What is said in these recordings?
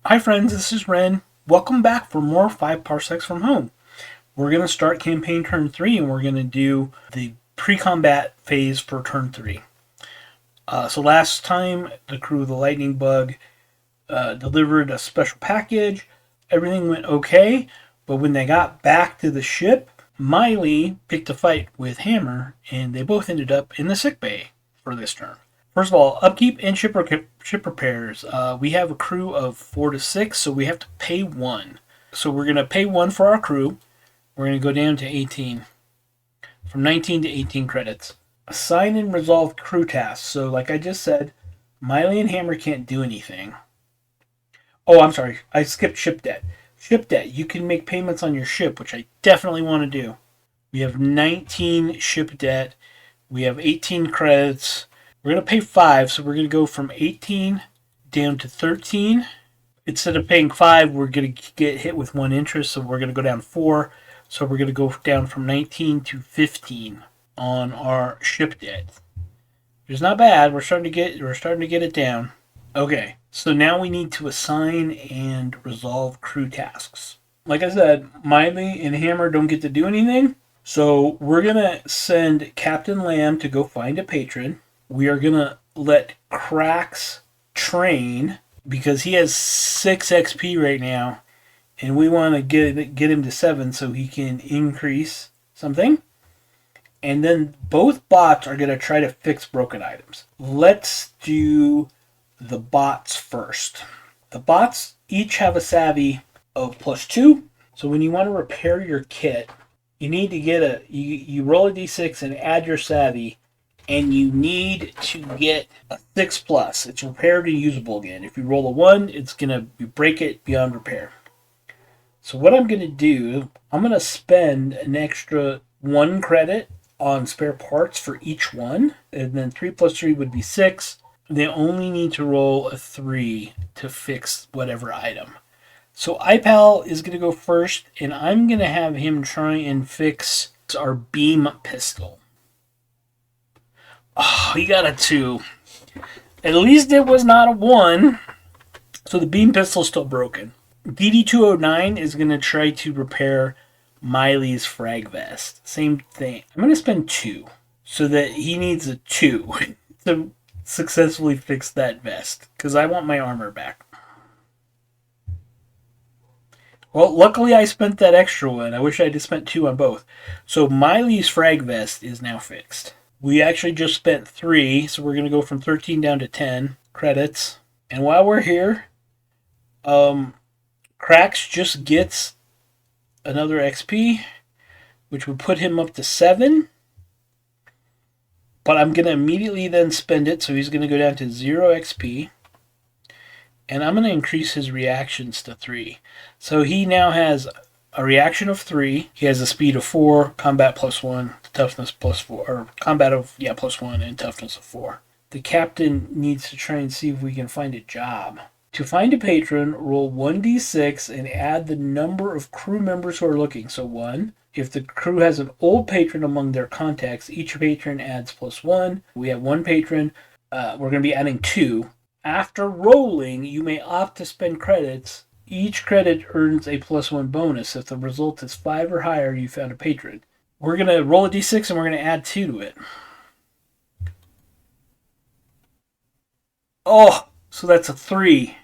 Hi friends, this is Ren. Welcome back for more 5 Parsecs From Home. We're going to start campaign turn 3 and we're going to do the pre-combat phase for turn 3. So last time the crew of the Lightning Bug delivered a special package. Everything went okay, but when they got back to the ship, Miley picked a fight with Hammer and they both ended up in the sickbay for this turn. First of all, upkeep and ship repairs. We have a crew of 4 to 6, so we have to pay 1. So we're going to pay 1 for our crew. We're going to go down to 18. From 19 to 18 credits. Assign and resolve crew tasks. So like I just said, Miley and Hammer can't do anything. Oh, I'm sorry. I skipped ship debt. Ship debt. You can make payments on your ship, which I definitely want to do. We have 19 ship debt. We have 18 credits. We're going to pay 5, so we're going to go from 18 down to 13. Instead of paying 5, we're going to get hit with 1 interest, so we're going to go down 4. So we're going to go down from 19 to 15 on our ship debt. It's not bad. We're starting to get it down. Okay, so now we need to assign and resolve crew tasks. Like I said, Miley and Hammer don't get to do anything, so we're going to send Captain Lamb to go find a patron. We are going to let Cracks train because he has 6 XP right now, and we want to get him to 7 so he can increase something. And then both bots are going to try to fix broken items. Let's do the bots first. The bots each have a savvy of +2. So when you want to repair your kit, you need to get you roll a d6 and add your savvy. And you need to get a 6+. It's repaired and usable again. If you roll a 1, it's going to break it beyond repair. So what I'm going to do, I'm going to spend an extra 1 credit on spare parts for each one. And then 3 plus 3 would be 6. They only need to roll a 3 to fix whatever item. So iPal is going to go first, and I'm going to have him try and fix our beam pistol. Oh, he got a 2. At least it was not a 1. So the beam pistol's still broken. DD209 is going to try to repair Miley's frag vest. Same thing. I'm going to spend 2. So that he needs a 2 to successfully fix that vest. Because I want my armor back. Well, luckily I spent that extra 1. I wish I had spent 2 on both. So Miley's frag vest is now fixed. We actually just spent 3, so we're going to go from 13 down to 10 credits. And while we're here, Cracks just gets another XP, which would put him up to 7. But I'm going to immediately then spend it, so he's going to go down to 0 XP. And I'm going to increase his reactions to 3. So he now has a reaction of 3. He has a speed of 4, combat +1, toughness +4, or combat of +1 and toughness of 4. The captain needs to try and see if we can find a job. To find a patron, roll 1d6 and add the number of crew members who are looking. So 1. If the crew has an old patron among their contacts, each patron adds +1. We have 1 patron. We're going to be adding 2. After rolling, you may opt to spend credits. Each credit earns a +1 bonus. If the result is 5 or higher, you found a patron. We're going to roll a d6 and we're going to add 2 to it. Oh, so that's a 3.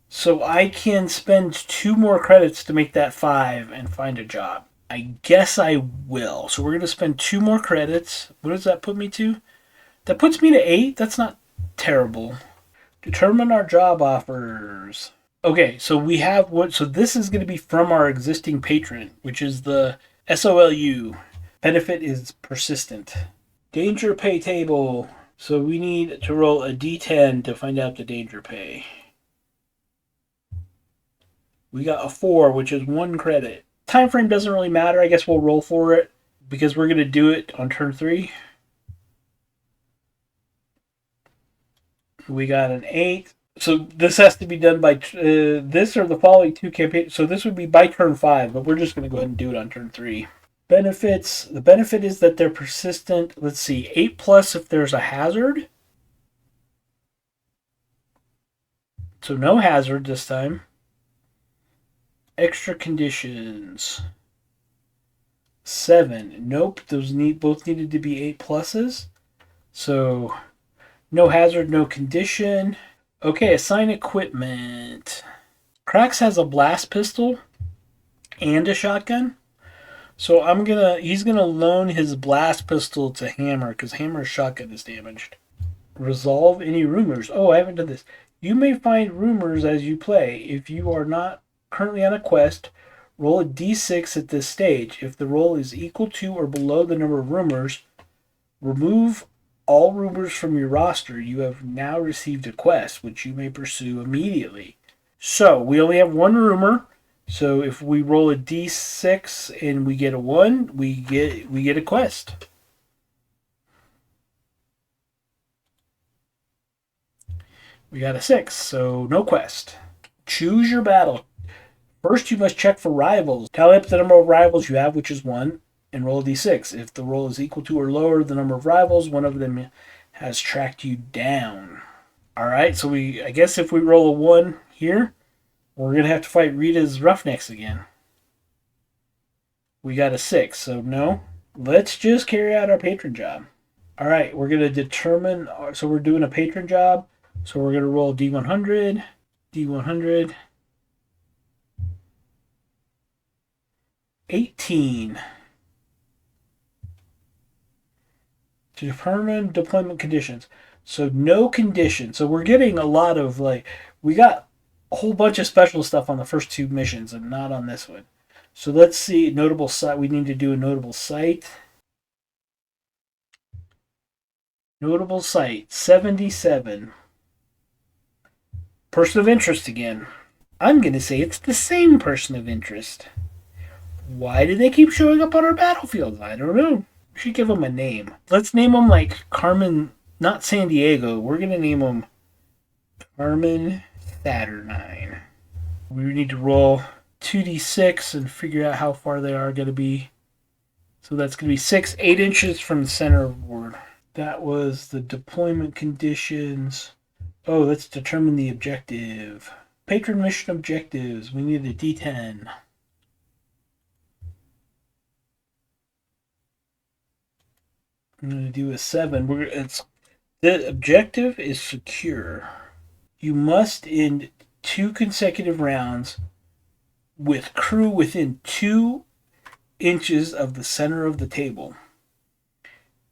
So I can spend 2 more credits to make that 5 and find a job. I guess I will. So we're going to spend 2 more credits. What does that put me to? That puts me to 8. That's not terrible. Determine our job offers. Okay, so we have what? So this is going to be from our existing patron, which is the S.O.L.U. Benefit is persistent. Danger pay table. So we need to roll a d10 to find out the danger pay. We got a 4, which is 1 credit. Time frame doesn't really matter. I guess we'll roll for it because we're going to do it on turn 3. We got an 8. So this has to be done by this or the following 2 campaigns. So this would be by turn 5, but we're just going to go ahead and do it on turn 3. Benefits. The benefit is that they're persistent. Let's see. 8+ if there's a hazard. So no hazard this time. Extra conditions. 7. Nope, those both needed to be 8 pluses. So no hazard, no condition. Okay, assign equipment. Cracks has a blast pistol and a shotgun. So he's gonna loan his blast pistol to Hammer because Hammer's shotgun is damaged. Resolve any rumors. Oh, I haven't done this. You may find rumors as you play. If you are not currently on a quest, roll a d6 at this stage. If the roll is equal to or below the number of rumors, remove all rumors from your roster. You have now received a quest, which you may pursue immediately. So, we only have one rumor. So, if we roll a d6 and we get a 1, we get a quest. We got a 6, so no quest. Choose your battle. First, you must check for rivals. Tally up the number of rivals you have, which is 1, and roll a d6. If the roll is equal to or lower the number of rivals, one of them has tracked you down. Alright, so I guess if we roll a 1 here, we're going to have to fight Rita's Roughnecks again. We got a 6, so no. Let's just carry out our patron job. Alright, we're going to determine, so we're doing a patron job. So we're going to roll D100, D100, 18. To determine deployment conditions. So no condition. So we're getting a lot of, we got a whole bunch of special stuff on the first 2 missions and not on this one. So let's see, notable site. We need to do a notable site. Notable site, 77. Person of interest again. I'm going to say it's the same person of interest. Why do they keep showing up on our battlefields? I don't know. We should give them a name. Let's name them like Carmen, not San Diego. We're going to name them Carmen Saturnine. We need to roll 2d6 and figure out how far they are going to be. So that's going to be 8 inches from the center of the board. That was the deployment conditions. Oh, let's determine the objective. Patron mission objectives. We need a D10. I'm going to do a 7. The objective is secure. You must end 2 consecutive rounds with crew within 2 inches of the center of the table.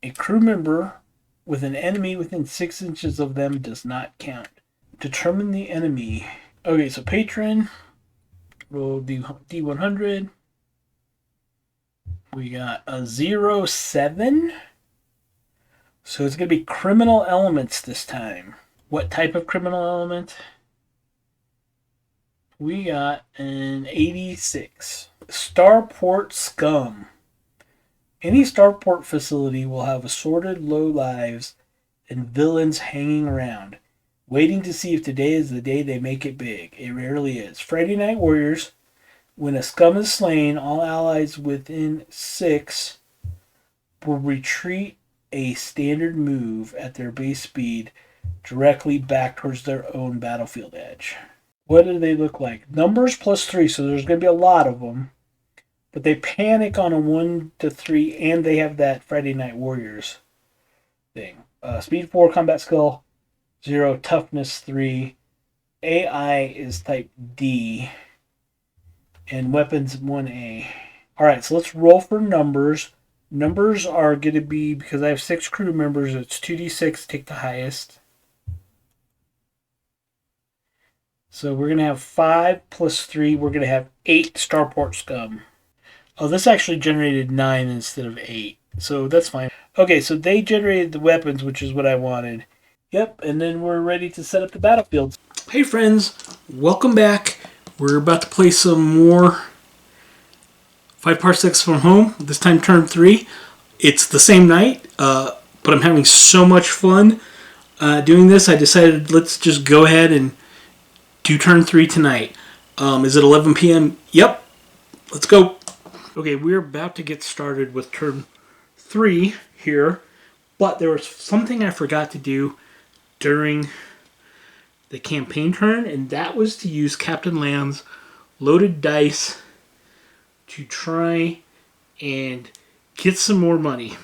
A crew member with an enemy within 6 inches of them does not count. Determine the enemy. Okay, so patron. Roll D100. We got a 0-7. So it's going to be criminal elements this time. What type of criminal element? We got an 86. Starport scum. Any starport facility will have assorted low lives and villains hanging around, waiting to see if today is the day they make it big. It rarely is. Friday Night Warriors. When a scum is slain, all allies within 6 will retreat a standard move at their base speed directly back towards their own battlefield edge. What do they look like? Numbers +3, so there's going to be a lot of them. But they panic on a 1 to 3, and they have that Friday Night Warriors thing. Speed 4, combat skill 0, toughness 3. AI is type D. And weapons 1A. Alright, so let's roll for numbers. Numbers are going to be, because I have 6 crew members, it's 2d6, take the highest. So we're going to have 5 plus 3, we're going to have 8 starport scum. Oh, this actually generated 9 instead of 8, so that's fine. Okay, so they generated the weapons, which is what I wanted. Yep, and then we're ready to set up the battlefields. Hey friends, welcome back. We're about to play some more Five Parsecs From Home, this time turn 3. It's the same night, but I'm having so much fun doing this. I decided let's just go ahead and do turn 3 tonight. Is it 11 p.m.? Yep, let's go. Okay, we're about to get started with turn 3 here, but there was something I forgot to do during the campaign turn, and that was to use Captain Lamb's loaded dice to try and get some more money.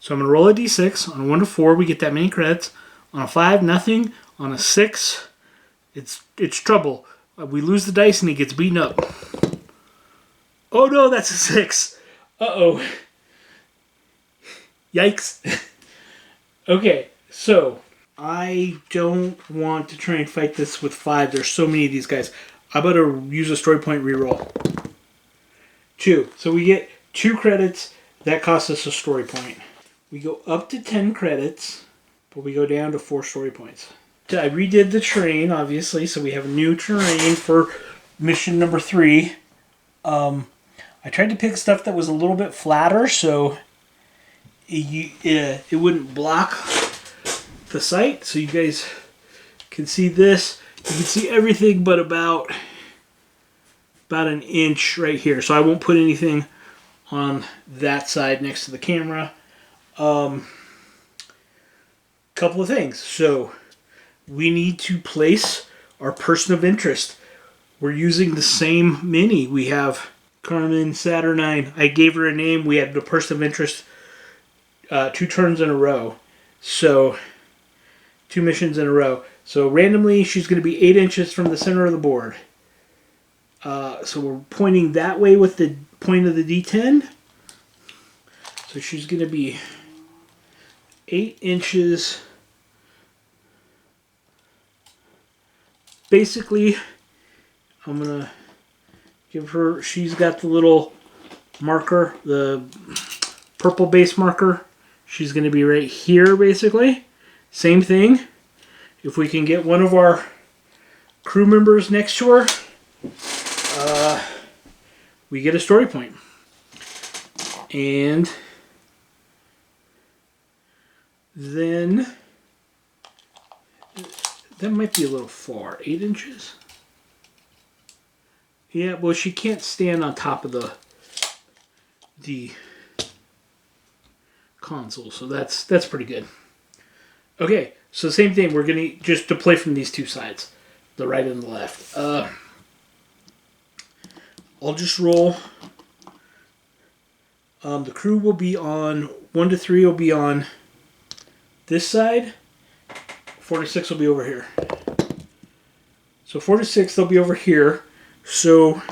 So I'm going to roll a d6. On a 1 to 4, we get that many credits. On a 5, nothing. On a 6, it's trouble. We lose the dice and he gets beaten up. Oh no, that's a 6. Uh-oh. Yikes. Okay, so I don't want to try and fight this with 5. There's so many of these guys. I'm going to use a story point reroll. 2. So we get 2 credits. That costs us a story point. We go up to 10 credits, but we go down to 4 story points. I redid the terrain, obviously, so we have a new terrain for mission number 3. I tried to pick stuff that was a little bit flatter, so it wouldn't block the sight. So you guys can see this. You can see everything but about an inch right here. So I won't put anything on that side next to the camera. Couple of things. So we need to place our person of interest. We're using the same mini. We have Carmen Saturnine. I gave her a name. We had the person of interest 2 turns in a row. So 2 missions in a row. So randomly she's going to be 8 inches from the center of the board. So we're pointing that way with the point of the D10. So she's going to be 8 inches. Basically, I'm going to give her, she's got the little marker, the purple base marker. She's going to be right here, basically. Same thing. If we can get one of our crew members next to her, we get a story point. And then that might be a little far. 8 inches? Yeah, well, she can't stand on top of the console, so that's pretty good. Okay, so same thing. We're going to just to play from these 2 sides, the right and the left. I'll just roll. The crew will be on 1 to 3 will be on this side. 4 to 6 will be over here. So 4 to 6 they'll be over here. So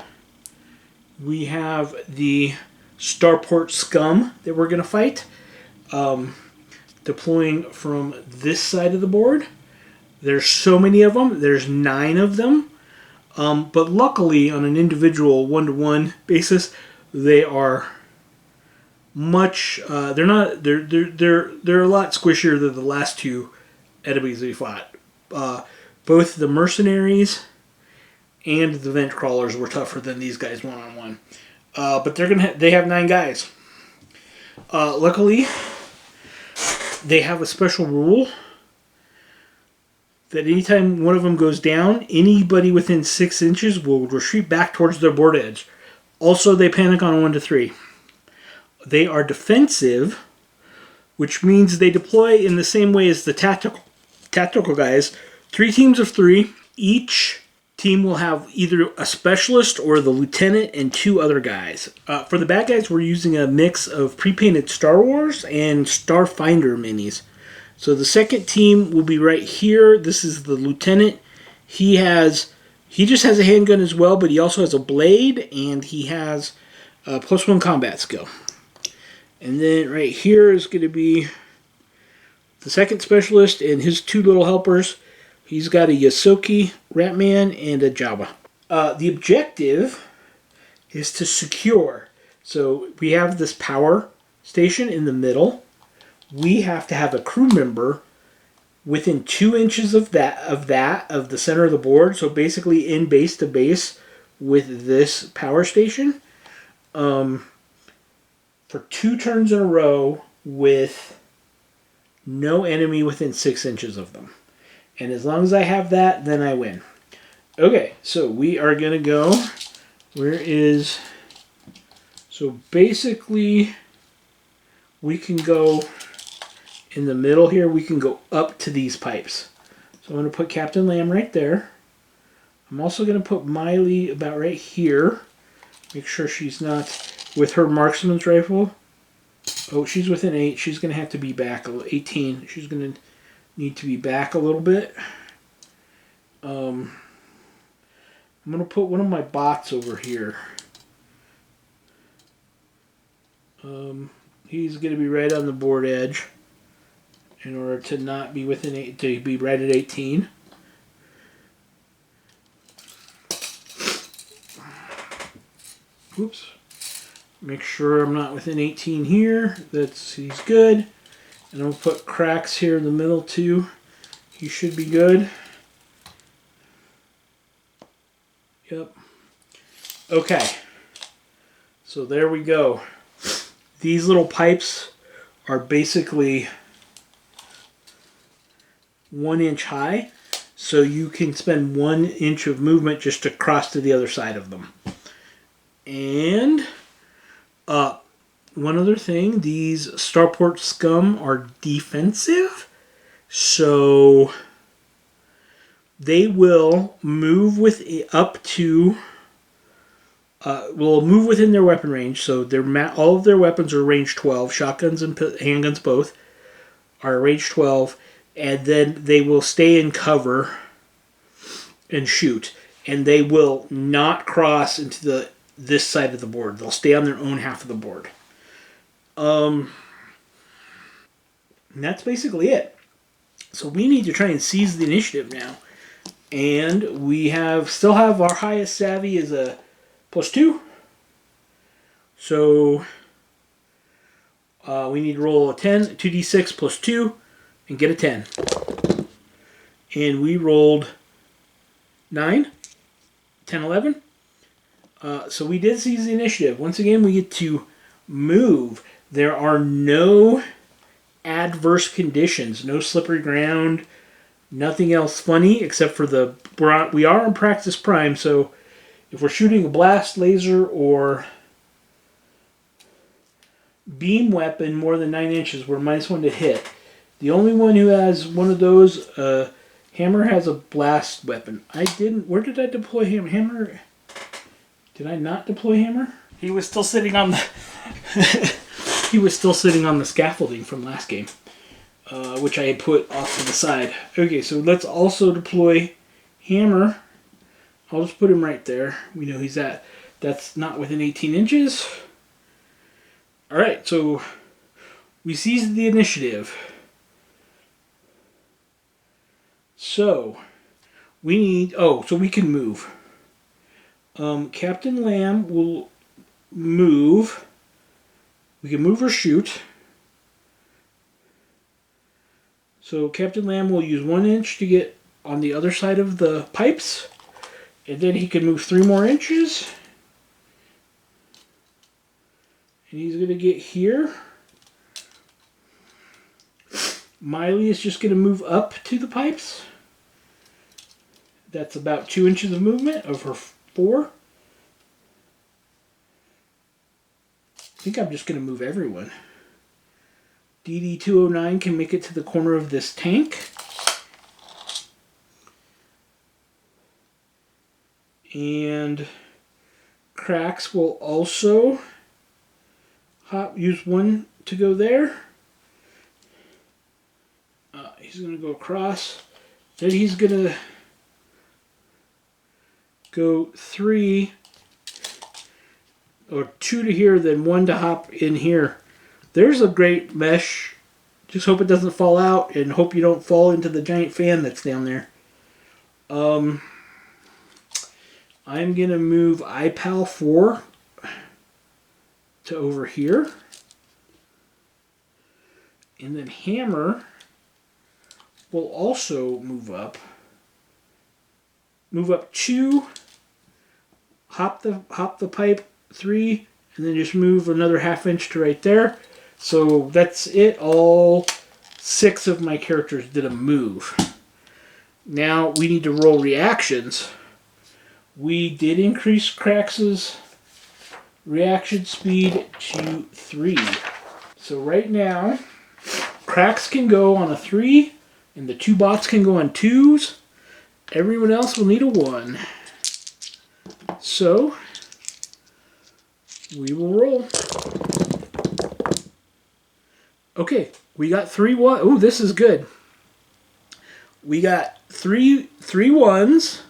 we have the starport scum that we're going to fight. Deploying from this side of the board. There's so many of them. There's 9 of them. But luckily, on an individual 1-to-1 basis, they are much. They're not. They're a lot squishier than the last 2 enemies we fought. Both the mercenaries and the vent crawlers were tougher than these guys 1-on-1. But they have 9 guys. Luckily, they have a special rule that anytime one of them goes down, anybody within 6 inches will retreat back towards their board edge. Also, they panic on 1 to 3. They are defensive, which means they deploy in the same way as the tactical guys. 3 teams of 3. Each team will have either a specialist or the lieutenant and 2 other guys. For the bad guys, we're using a mix of pre-painted Star Wars and Starfinder minis. So the second team will be right here. This is the lieutenant. He just has a handgun as well, but he also has a blade, and he has a +1 combat skill. And then right here is going to be the second specialist and his 2 little helpers. He's got a Yosoki, Ratman, and a Jabba. The objective is to secure. So we have this power station in the middle. We have to have a crew member within 2 inches of the center of the board. So basically in base to base with this power station for 2 turns in a row with no enemy within 6 inches of them. And as long as I have that, then I win. Okay, so we are going to go. So basically we can go in the middle here. We can go up to these pipes. So I'm going to put Captain Lamb right there. I'm also going to put Miley about right here. Make sure she's not with her marksman's rifle. Oh, she's within 8. She's going to have to be back 18. She's going to need to be back a little bit. I'm going to put one of my bots over here. He's going to be right on the board edge in order to not be within 8, to be right at 18. Oops. Make sure I'm not within 18 here. He's good. And I'll put Cracks here in the middle too. He should be good. Yep. Okay. So there we go. These little pipes are basically 1 inch high. So you can spend 1 inch of movement just to cross to the other side of them. And one other thing, these starport scum are defensive, so they will move with up to will move within their weapon range. So all of their weapons are range 12. Shotguns and handguns both are range 12, and then they will stay in cover and shoot, and they will not cross into this side of the board. They'll stay on their own half of the board. And that's basically it. So we need to try and seize the initiative now. And we still have our highest savvy is a +2. So we need to roll a 10, 2d6 +2, and get a 10. And we rolled 9, 10, 11. So we did seize the initiative. Once again, we get to move. There are no adverse conditions, no slippery ground, nothing else funny except for we are on practice prime, so if we're shooting a blast, laser, or beam weapon more than 9 inches, we're -1 to hit. The only one who has one of those, Hammer has a blast weapon. Where did I deploy him? Hammer... Did I not deploy Hammer? He was still sitting on the... he was still sitting on the scaffolding from last game, which I had put off to the side. Okay, so let's also deploy Hammer. I'll just put him right there. We know he's at. That's not within 18 inches. Alright, so we seized the initiative. So we need... so we can move. Captain Lamb will move. We can move or shoot. So Captain Lamb will use 1 inch to get on the other side of the pipes. And then he can move 3 more inches. And he's going to get here. Miley is just going to move up to the pipes. That's about 2 inches of movement of her 4. I think I'm just going to move everyone. DD-209 can make it to the corner of this tank. And Cracks will also use 1 to go there. He's going to go across. Then he's going to go 3 or 2 to here, then 1 to hop in here. There's a great mesh. Just hope it doesn't fall out, and hope you don't fall into the giant fan that's down there. I'm going to move iPal 4 to over here. And then Hammer will also move up. Move up 2, hop the pipe 3, and then just move another ½ inch to right there. So that's it. All 6 of my characters did a move. Now we need to roll reactions. We did increase Cracks' reaction speed to 3. So right now, Cracks can go on a 3, And the 2 bots can go on 2s. Everyone else will need a 1. So, we will roll. Okay, we got 3 1. Oh, this is good. We got three 1s,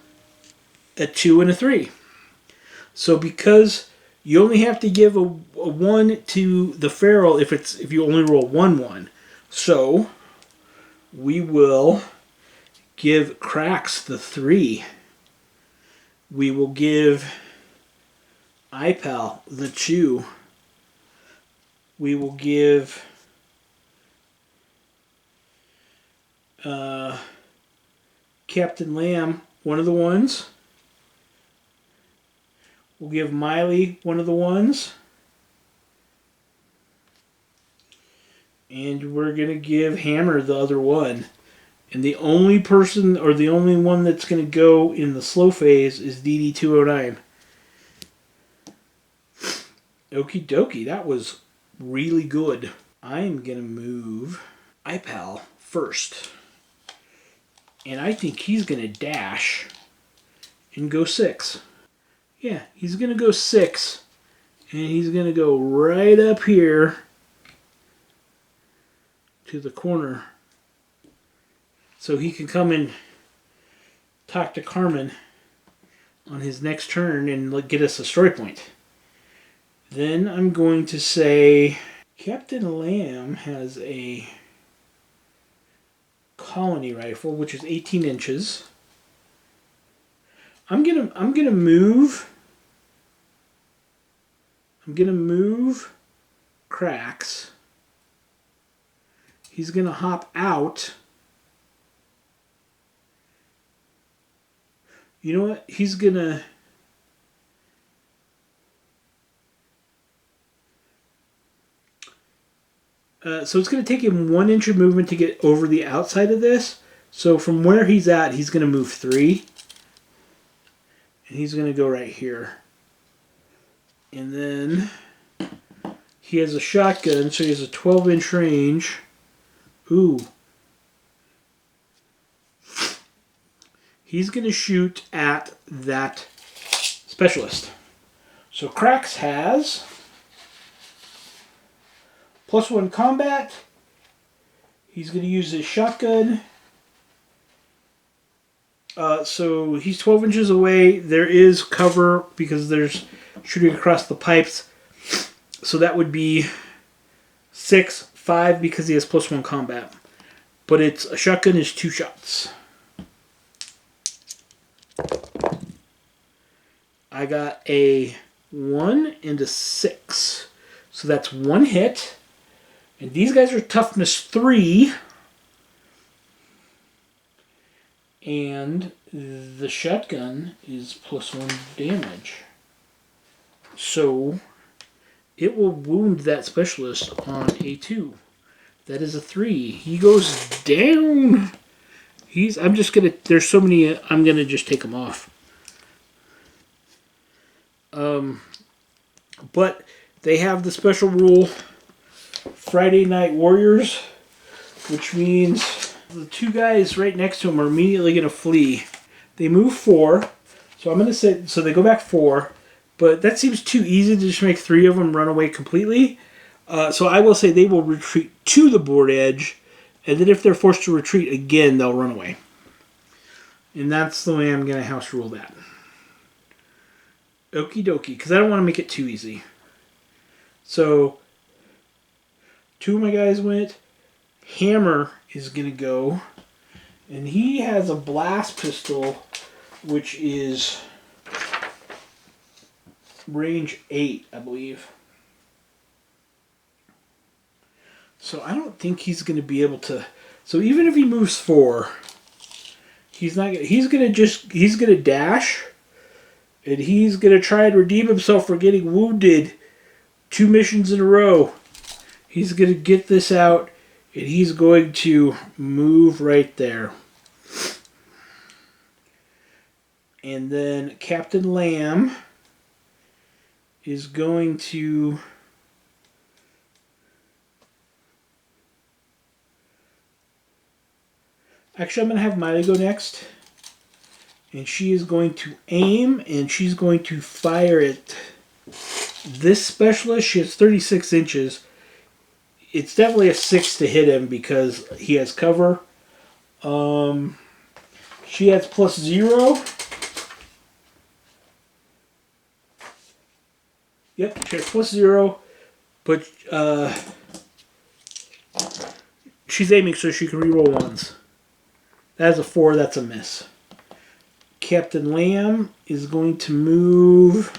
a 2, and a 3. So because you only have to give a 1 to the feral if you only roll 1 1. So we will give Cracks the 3. We will give iPal the 2. We will give Captain Lamb one of the 1s. We'll give Miley one of the 1s. And we're going to give Hammer the other 1. And the only person, or the only one that's going to go in the slow phase is DD209. Okie dokie, that was really good. I am going to move iPal first. And I think he's going to dash and go 6. Yeah, he's going to go 6. And he's going to go right up here to the corner. So he can come and talk to Carmen on his next turn and get us a story point. Then I'm going to say Captain Lamb has a colony rifle, which is 18 inches. I'm gonna move Cracks. He's gonna hop out. You know what? He's gonna so it's going to take him 1 inch of movement to get over the outside of this. So from where he's at, he's going to move 3. And he's going to go right here. And then he has a shotgun, so he has a 12-inch range. Ooh. He's going to shoot at that specialist. So Cracks has +1 combat. He's going to use his shotgun. So he's 12 inches away. There is cover because there's shooting across the pipes. So that would be 6, 5 because he has +1 combat. But it's a shotgun is 2 shots. I got a 1 and a 6. So that's 1 hit. And these guys are toughness 3. And the shotgun is +1 damage. So it will wound that specialist on a 2. That is a 3. He goes down. There's so many, I'm gonna just take them off. But they have the special rule, Friday Night Warriors, which means the 2 guys right next to him are immediately going to flee. They move 4, so I'm going to say, so they go back 4, but that seems too easy to just make 3 of them run away completely. So I will say they will retreat to the board edge, and then if they're forced to retreat again, they'll run away. And that's the way I'm going to house rule that. Okie dokie, because I don't want to make it too easy. So 2 of my guys went. Hammer is going to go. And he has a blast pistol, which is range 8, I believe. So I don't think he's going to be able to. So even if he moves 4, he's not. He's going to dash, and he's going to try and redeem himself for getting wounded 2 missions in a row. He's going to get this out, and he's going to move right there. And then Captain Lamb is going to Actually, I'm going to have Miley go next. And she is going to aim, and she's going to fire at this specialist. She has 36 inches. It's definitely a 6 to hit him because he has cover. She has +0. Yep, she has +0. But she's aiming so she can reroll ones. That's a 4, that's a miss. Captain Lamb is going to move.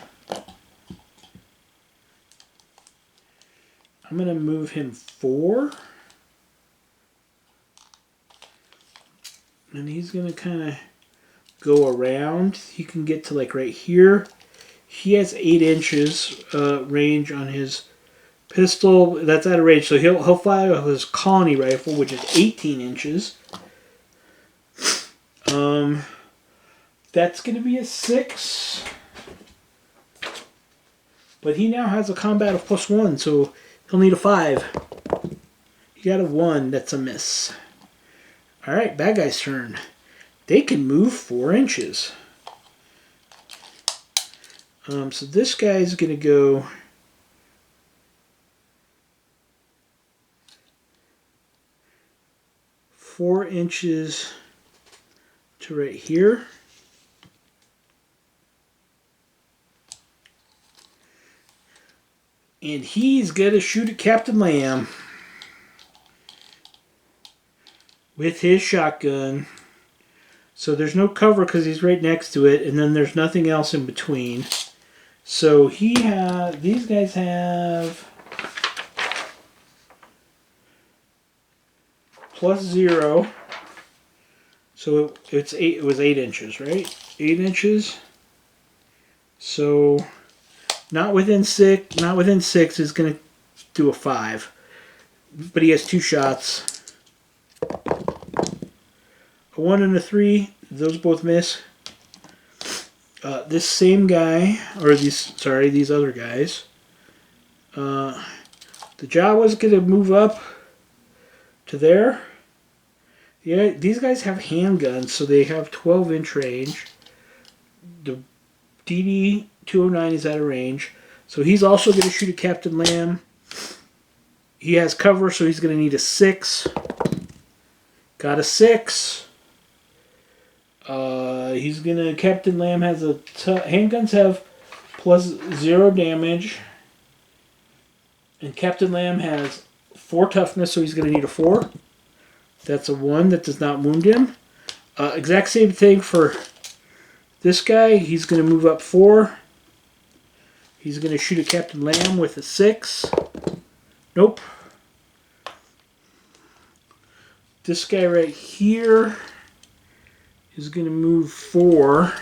I'm going to move him 4. And he's going to kind of go around. He can get to like right here. He has 8 inches range on his pistol. That's out of range, so he'll fire his colony rifle, which is 18 inches. That's going to be a 6. But he now has a combat of +1, so he'll need a 5. He got a 1. That's a miss. Alright, bad guy's turn. They can move 4 inches. So this guy's going to go... four inches to right here. And he's going to shoot at Captain Lamb with his shotgun. So there's no cover because he's right next to it, and then there's nothing else in between. So these guys have +0. So it was 8 inches, right? 8 inches. So not within 6 is going to do a 5. But he has 2 shots. A 1 and a 3, those both miss. This same guy, or these other guys, the Jawa's going to move up to there. Yeah, these guys have handguns, so they have 12-inch range. The DD-209 is out of range, so he's also going to shoot at Captain Lamb. He has cover, so he's going to need a 6. Got a 6. Captain Lamb has handguns have +0 damage. And Captain Lamb has 4 toughness, so he's going to need a 4. That's a 1. That does not wound him. Exact same thing for this guy. He's going to move up 4. He's going to shoot at Captain Lamb with a 6. Nope. This guy right here is going to move 4.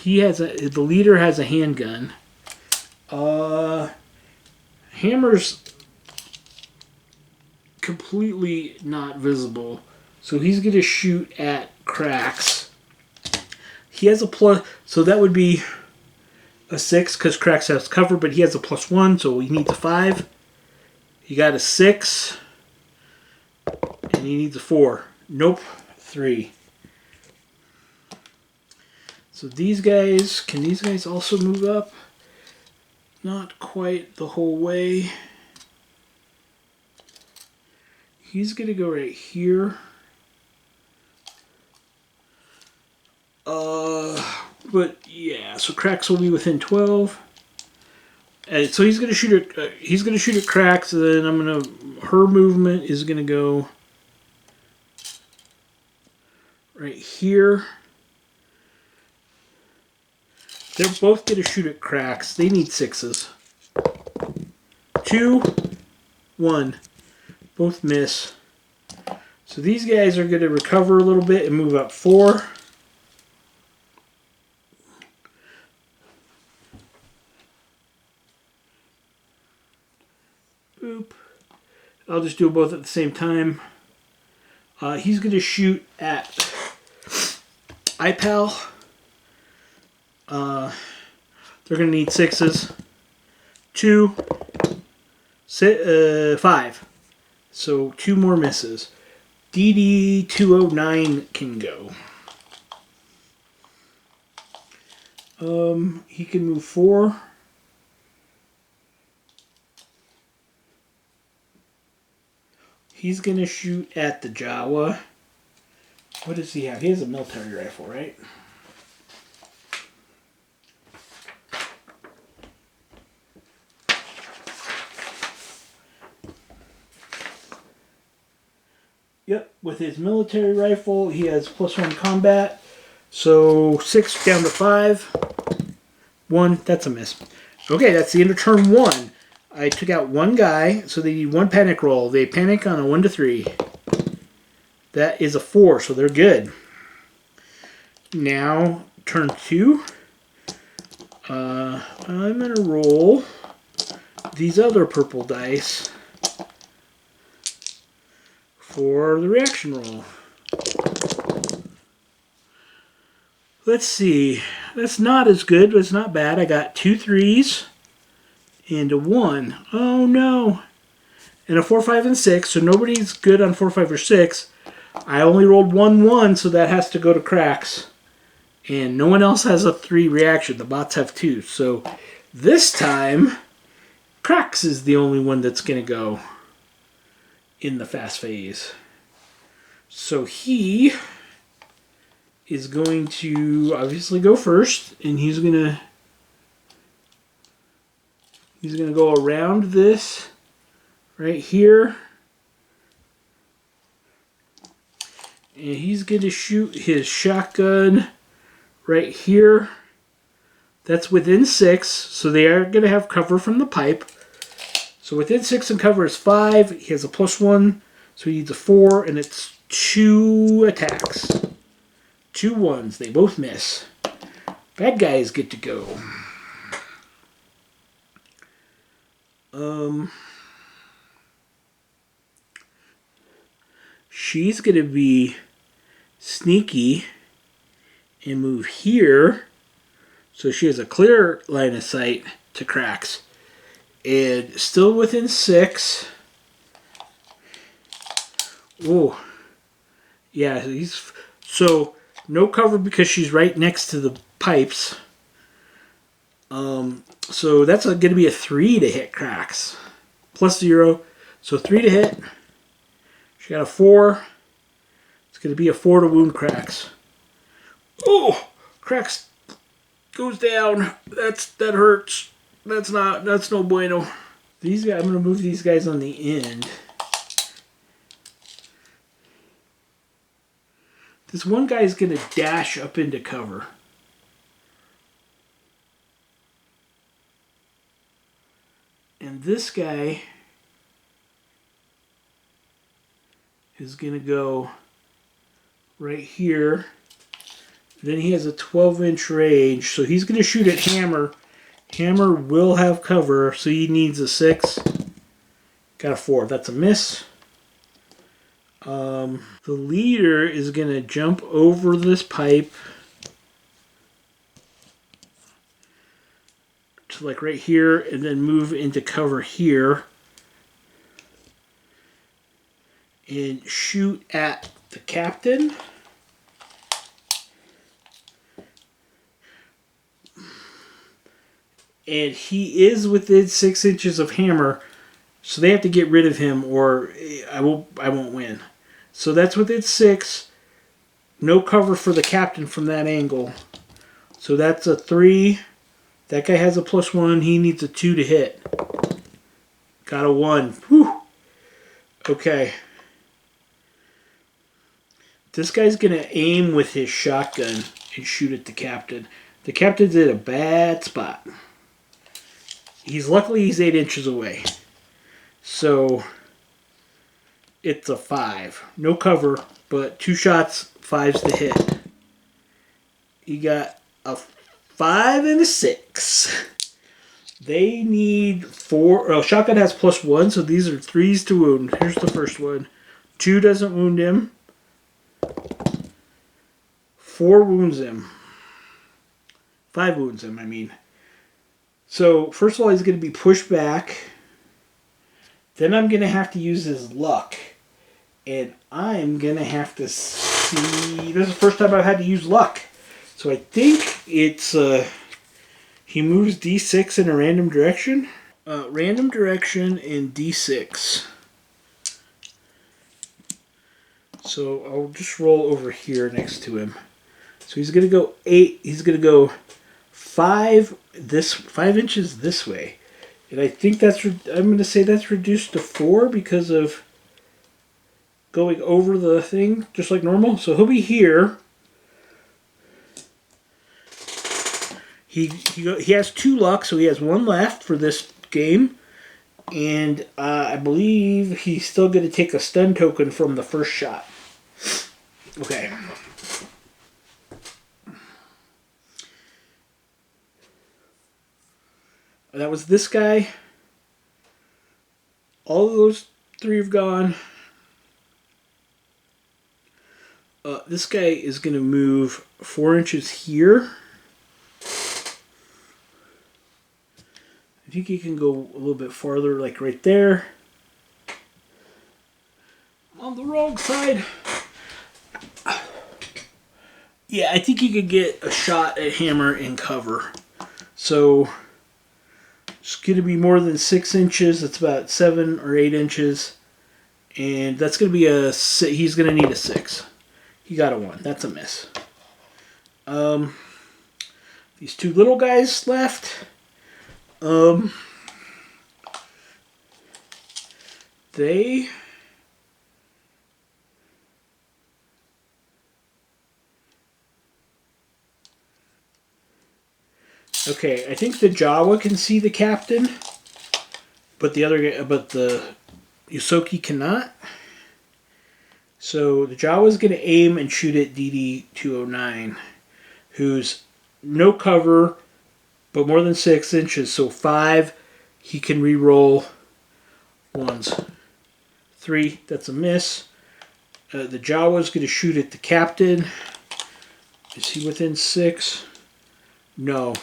The leader has a handgun. Hammer's completely not visible, so he's going to shoot at Cracks. He has a plus, so that would be a 6 because Cracks has cover, but he has a +1, so he needs a 5. He got a 6, and he needs a 4. Nope, 3. So can these guys also move up? Not quite the whole way. He's going to go right here. But yeah, so Cracks will be within 12. And so he's going to shoot at Cracks, and then her movement is going to go right here. They're both going to shoot at Cracks. They need 6s. 2, 1. Both miss. So these guys are going to recover a little bit and move up 4. Boop. I'll just do both at the same time. He's going to shoot at iPal. They're going to need 6s. 2, 5. So 2 more misses. DD-209 can go. He can move 4. He's going to shoot at the Jawa. What does he have? He has a military rifle, right? Yep, with his military rifle, he has +1 combat. So 6 down to 5. 1, that's a miss. Okay, that's the end of turn 1. I took out 1 guy, so they need 1 panic roll. They panic on a 1 to 3. That is a 4, so they're good. Now, turn 2. I'm going to roll these other purple dice for the reaction roll. Let's see. That's not as good, but it's not bad. I got 2 3s and a 1. Oh no. And a 4, 5, and 6, so nobody's good on 4, 5, or 6. I only rolled 1 1, so that has to go to cracks. And no one else has a 3 reaction. The bots have 2. So this time, cracks is the only one that's going to go in the fast phase. So he is going to obviously go first, and he's going to go around this right here, and he's going to shoot his shotgun right here. That's within 6, so they are going to have cover from the pipe. So within 6 and cover is 5. He has a +1, so he needs a 4, and it's 2 attacks. 2 1s. They both miss. Bad guys get to go. She's going to be sneaky and move here, so she has a clear line of sight to cracks. And still within 6. Oh, yeah, so no cover because she's right next to the pipes. So that's going to be a 3 to hit cracks. +0, so 3 to hit. She got a 4. It's going to be a 4 to wound cracks. Oh, cracks goes down. That hurts. That's no bueno. These guys, I'm going to move these guys on the end. This one guy is going to dash up into cover. And this guy is going to go right here. Then he has a 12-inch range, so he's going to shoot at Hammer. Hammer will have cover, so he needs a 6. Got a 4. That's a miss. The leader is going to jump over this pipe to like right here and then move into cover here and shoot at the captain. And he is within 6 inches of Hammer, so they have to get rid of him or I won't win. So that's within 6. No cover for the captain from that angle. So that's a 3. That guy has a +1. He needs a 2 to hit. Got a 1. Whew. Okay. This guy's going to aim with his shotgun and shoot at the captain. The captain's in a bad spot. Luckily he's 8 inches away. So it's a 5. No cover, but 2 shots, 5s to hit. You got a 5 and a 6. They need 4. Oh, shotgun has +1, so these are 3s to wound. Here's the first one. 2 doesn't wound him. 4 wounds him. 5 wounds him, I mean. So, first of all, he's going to be pushed back. Then I'm going to have to use his luck. And I'm going to have to see... This is the first time I've had to use luck. So I think it's... he moves D6 in a random direction. Random direction and D6. So I'll just roll over here next to him. So he's going to go 8. He's going to go 5 inches this way. And I think that's... I'm going to say that's reduced to 4 because of going over the thing just like normal. So he'll be here. He has 2 luck, so he has 1 left for this game. And I believe he's still going to take a stun token from the first shot. Okay. That was this guy. All of those 3 have gone. This guy is going to move 4 inches here. I think he can go a little bit farther, like right there. On the wrong side. Yeah, I think he could get a shot at Hammer in cover. So it's going to be more than 6 inches. That's about 7 or 8 inches. And that's going to be a... He's going to need a 6. He got a 1. That's a miss. These 2 little guys left. They... Okay, I think the Jawa can see the captain, but the Yosoki cannot. So the Jawa's going to aim and shoot at DD-209, who's no cover, but more than 6 inches. So 5, he can re-roll 1s. 3, that's a miss. The Jawa's going to shoot at the captain. Is he within 6? No.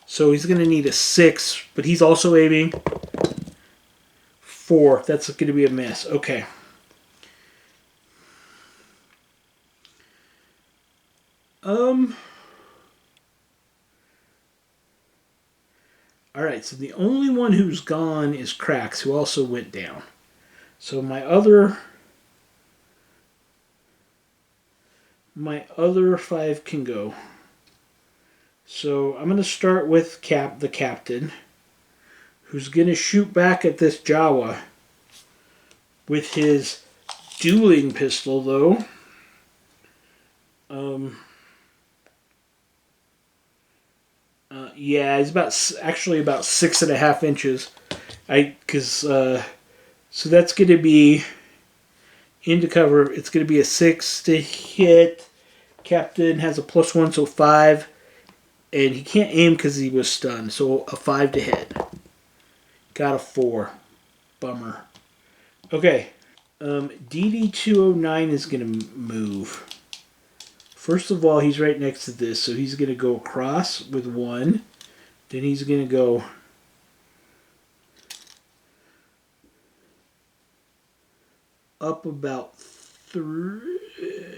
So he's going to need a 6, but he's also aiming 4. That's going to be a miss. Okay. Alright, so the only one who's gone is Cracks, who also went down. So my other 5 can go. So I'm going to start with the captain, who's going to shoot back at this Jawa with his dueling pistol, though. Yeah, he's actually about 6.5 inches. So that's going to be into cover. It's going to be a 6 to hit. Captain has a +1, so 5. And he can't aim because he was stunned. So a 5 to hit. Got a 4. Bummer. Okay. DD-209 is going to move. First of all, he's right next to this. So he's going to go across with 1. Then he's going to go up about 3.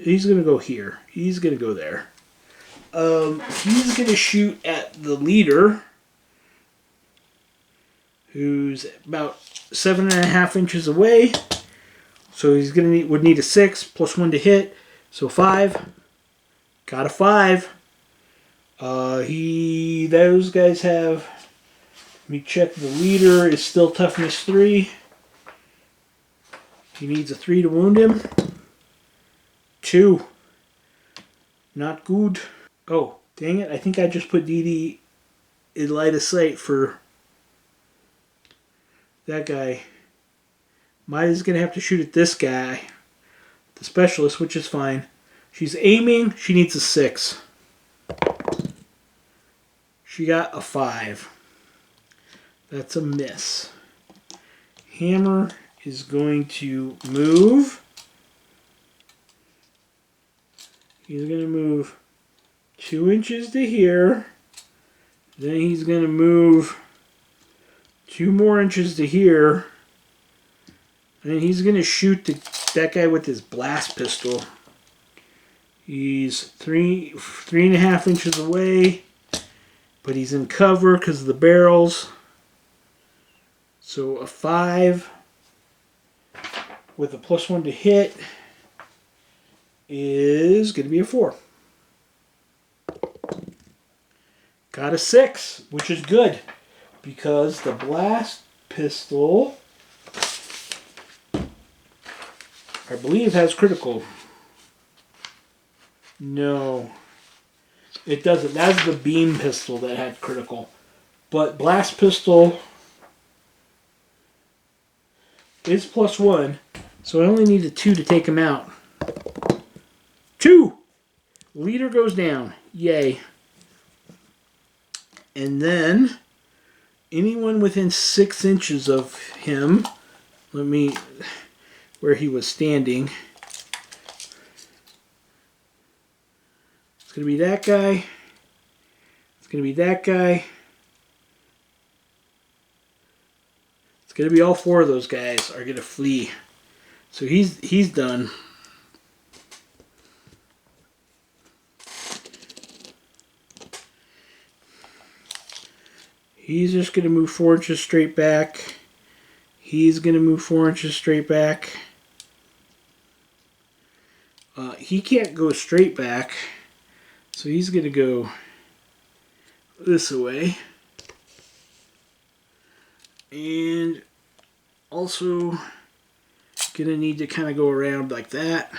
He's going to go here. He's going to go there. He's going to shoot at the leader, who's about 7.5 inches away. So he's would need a 6 +1 to hit. So 5. Got a 5. Those guys have. Let me check. The leader is still toughness 3. He needs a 3 to wound him. 2. Not good. Oh, dang it. I think I just put DD in line of sight for that guy. Maida's going to have to shoot at this guy, the specialist, which is fine. She's aiming. She needs a 6. She got a 5. That's a miss. Hammer is going to move. He's going to move 2 inches to here. Then he's going to move 2 more inches to here. And then he's going to shoot the that guy with his blast pistol. He's 3.5 inches away, but he's in cover because of the barrels. So a 5 with a +1 to hit is going to be a 4. Got a 6, which is good because the blast pistol, I believe, has critical. No, it doesn't. That's the beam pistol that had critical. But blast pistol is +1, so I only need a 2 to take him out. 2! Leader goes down. Yay. And then anyone within 6 inches of him, where he was standing, it's going to be that guy. It's going to be that guy. It's going to be all 4 of those guys are going to flee. So he's done. He's just going to move 4 inches straight back. He's going to move 4 inches straight back. He can't go straight back, so he's going to go this way. And also going to need to kind of go around like that.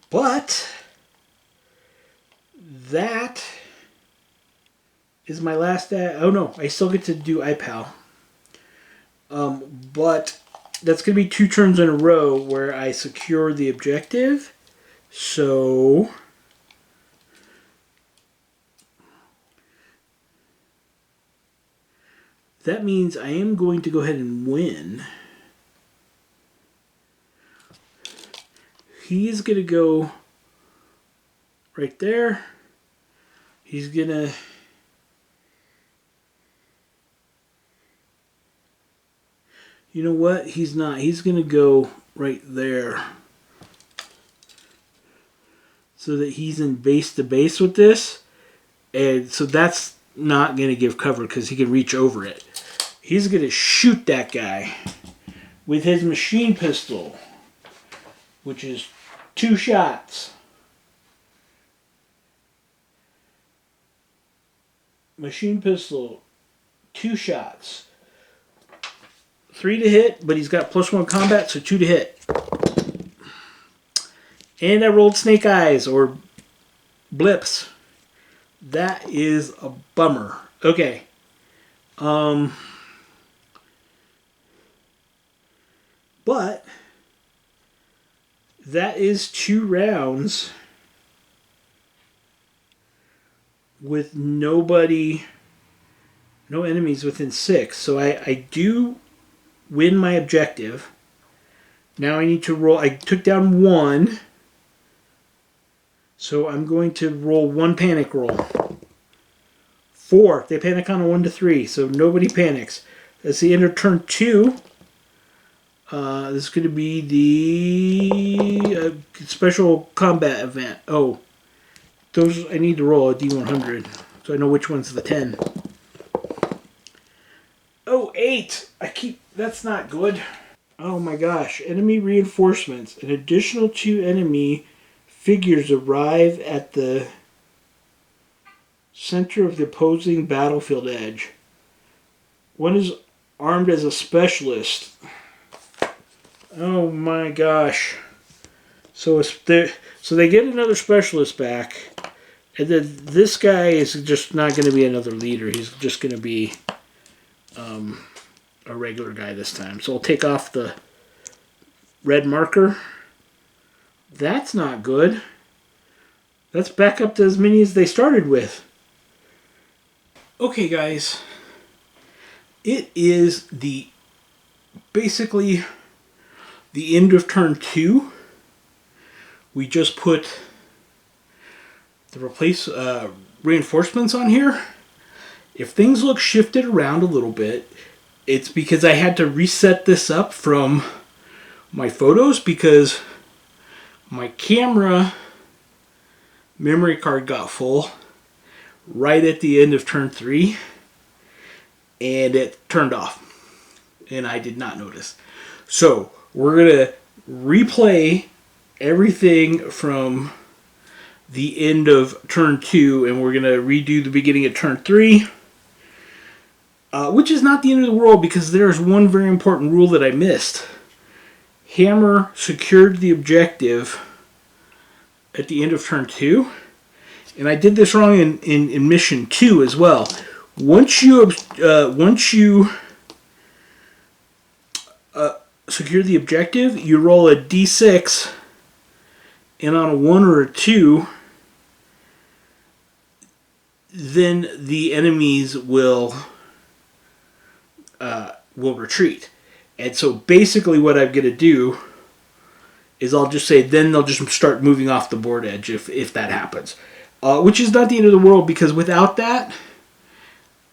But that is my last... oh no, I still get to do iPal. But that's going to be 2 turns in a row where I secure the objective. So that means I am going to go ahead and win. He's going to go right there. He's going to... You know what? He's not. He's going to go right there. So that he's in base to base with this. And so that's not going to give cover because he can reach over it. He's going to shoot that guy with his machine pistol, which is 2 shots. Machine pistol, 2 shots. 3 to hit, but he's got +1 combat, so 2 to hit. And I rolled snake eyes, or blips. That is a bummer. Okay. But that is 2 rounds with no enemies within 6. So I do win my objective. Now I need to roll. I took down 1. So I'm going to roll 1 panic roll. 4. They panic on a 1 to 3. So nobody panics. That's the end of turn 2. This is going to be the special combat event. Oh, those I need to roll a D100 so I know which one's the 10. Oh, 8. That's not good. Oh my gosh. Enemy reinforcements. An additional 2 enemy figures arrive at the center of the opposing battlefield edge. One is armed as a specialist. Oh my gosh. So they get another specialist back. And then this guy is just not going to be another leader. He's just going to be a regular guy this time. So I'll take off the red marker. That's not good. That's back up to as many as they started with. Okay, guys. It is basically the end of turn 2. We just put the reinforcements on here. If things look shifted around a little bit, It's because I had to reset this up from my photos because my camera memory card got full right at the end of turn 3 and it turned off and I did not notice. So we're going to replay everything from the end of turn 2 and we're going to redo the beginning of turn 3, which is not the end of the world because there's one very important rule that I missed. Hammer secured the objective at the end of turn 2, and I did this wrong in mission 2 as well. Once you secure the objective, you roll a d6, and on a 1 or a 2, then the enemies will retreat. And so basically what I'm going to do is I'll just say then they'll just start moving off the board edge if that happens. Which is not the end of the world because without that,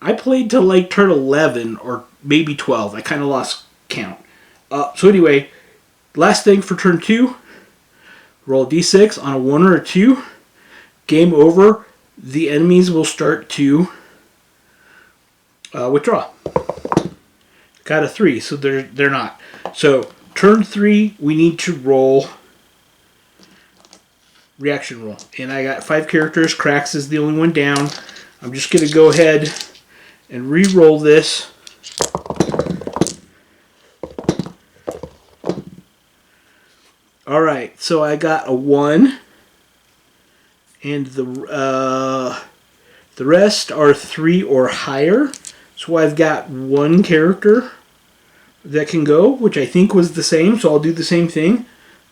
I played to like turn 11 or maybe 12. I kind of lost count. So anyway, last thing for turn 2, roll d6 on a 1 or a 2. Game over. The enemies will start to withdraw. Got a 3, so they're not. So turn 3, we need to roll reaction roll. And I got 5 characters. Krax is the only one down. I'm just going to go ahead and re-roll this. Alright, so I got a 1. And the rest are 3 or higher. So I've got 1 character that can go, which I think was the same, so I'll do the same thing.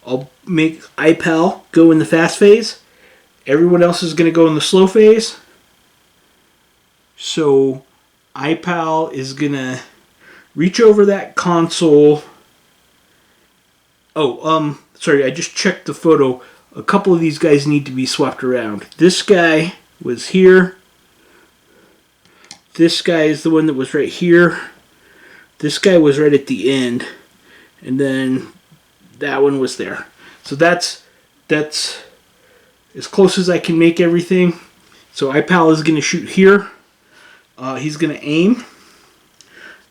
I'll make iPal go in the fast phase. Everyone else is going to go in the slow phase. So iPal is going to reach over that console. Oh, sorry, I just checked the photo. A couple of these guys need to be swapped around. This guy was here. This guy is the one that was right here. This guy was right at the end. And then that one was there. So that's as close as I can make everything. So iPal is going to shoot here. He's going to aim.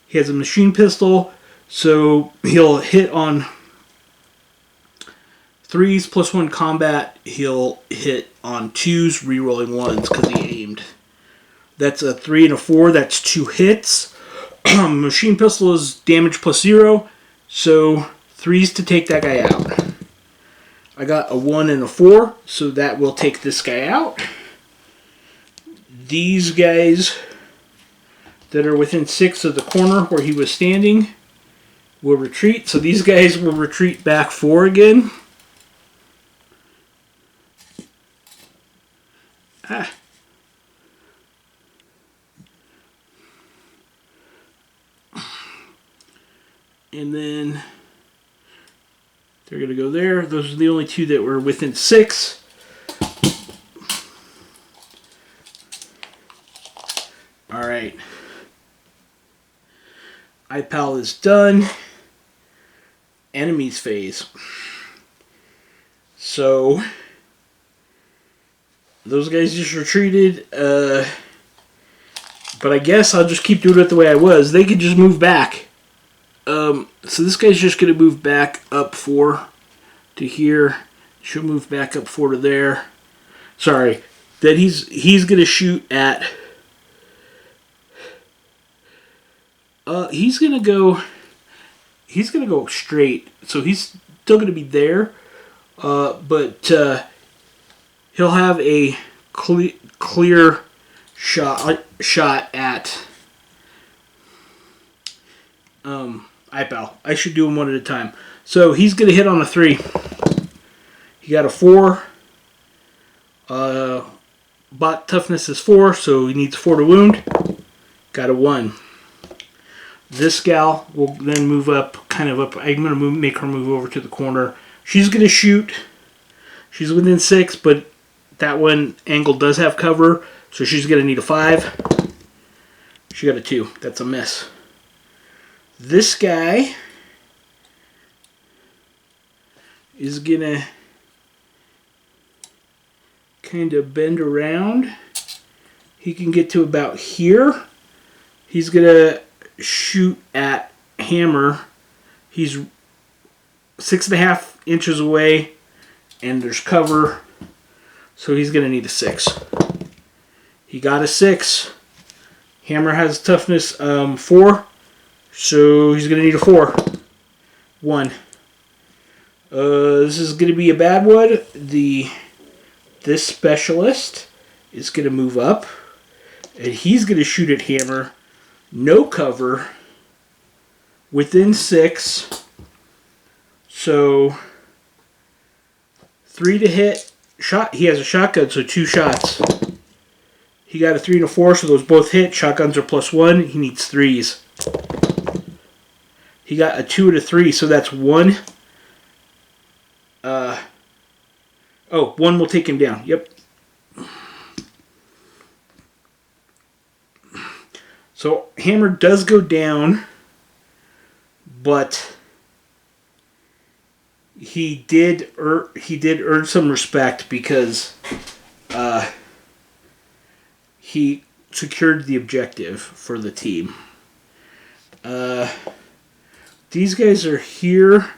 He has a machine pistol. So he'll hit on 3s plus 1 combat. He'll hit on 2s, re-rolling 1s because he aimed. That's a 3 and a 4. That's 2 hits. Machine pistol is damage plus 0. So 3s to take that guy out. I got a 1 and a 4. So that will take this guy out. These guys that are within 6 of the corner where he was standing will retreat. So these guys will retreat back 4 again. And then they're going to go there. Those are the only 2 that were within 6. Alright. iPal is done. Enemies phase. So those guys just retreated. But I guess I'll just keep doing it the way I was. They could just move back. So this guy's just going to move back up 4 to here. She'll move back up 4 to there. Sorry. Then he's going to shoot at... he's going to go straight. So he's still going to be there. But he'll have a clear shot at iPal. I should do them one at a time. So he's going to hit on a 3. He got a 4. Bot toughness is 4, so he needs 4 to wound. Got a 1. This gal will then move up, kind of up. I'm going to make her move over to the corner. She's going to shoot. She's within 6, but that one angle does have cover, so she's going to need a 5. She got a 2. That's a miss. This guy is gonna kind of bend around. He can get to about here. He's gonna shoot at hammer. He's 6.5 inches away, and there's cover, so he's gonna need a 6. He got a 6. Hammer has toughness 4, so he's gonna need a 4. 1. This is gonna be a bad one. This specialist is gonna move up, and he's gonna shoot at hammer. No cover. Within 6. So 3 to hit. Shot. He has a shotgun, so 2 shots. He got a 3 and a 4, so those both hit. Shotguns are +1. He needs 3s. He got a 2 and a 3, so that's 1. 1 will take him down. Yep. So hammer does go down, but he did earn some respect because he secured the objective for the team. These guys are here.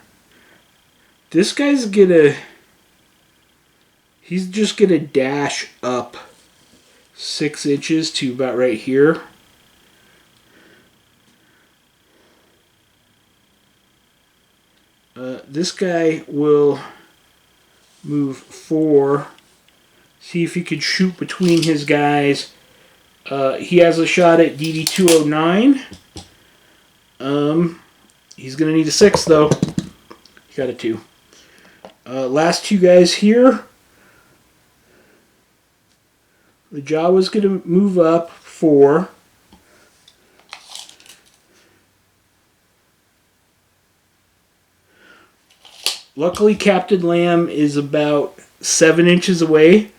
This guy's he's just gonna dash up 6 inches to about right here. This guy will move 4. See if he could shoot between his guys. He has a shot at DD 209. He's going to need a 6, though. He got a 2. Last 2 guys here. The Jawa's going to move up 4. Luckily, Captain Lamb is about 7 inches away,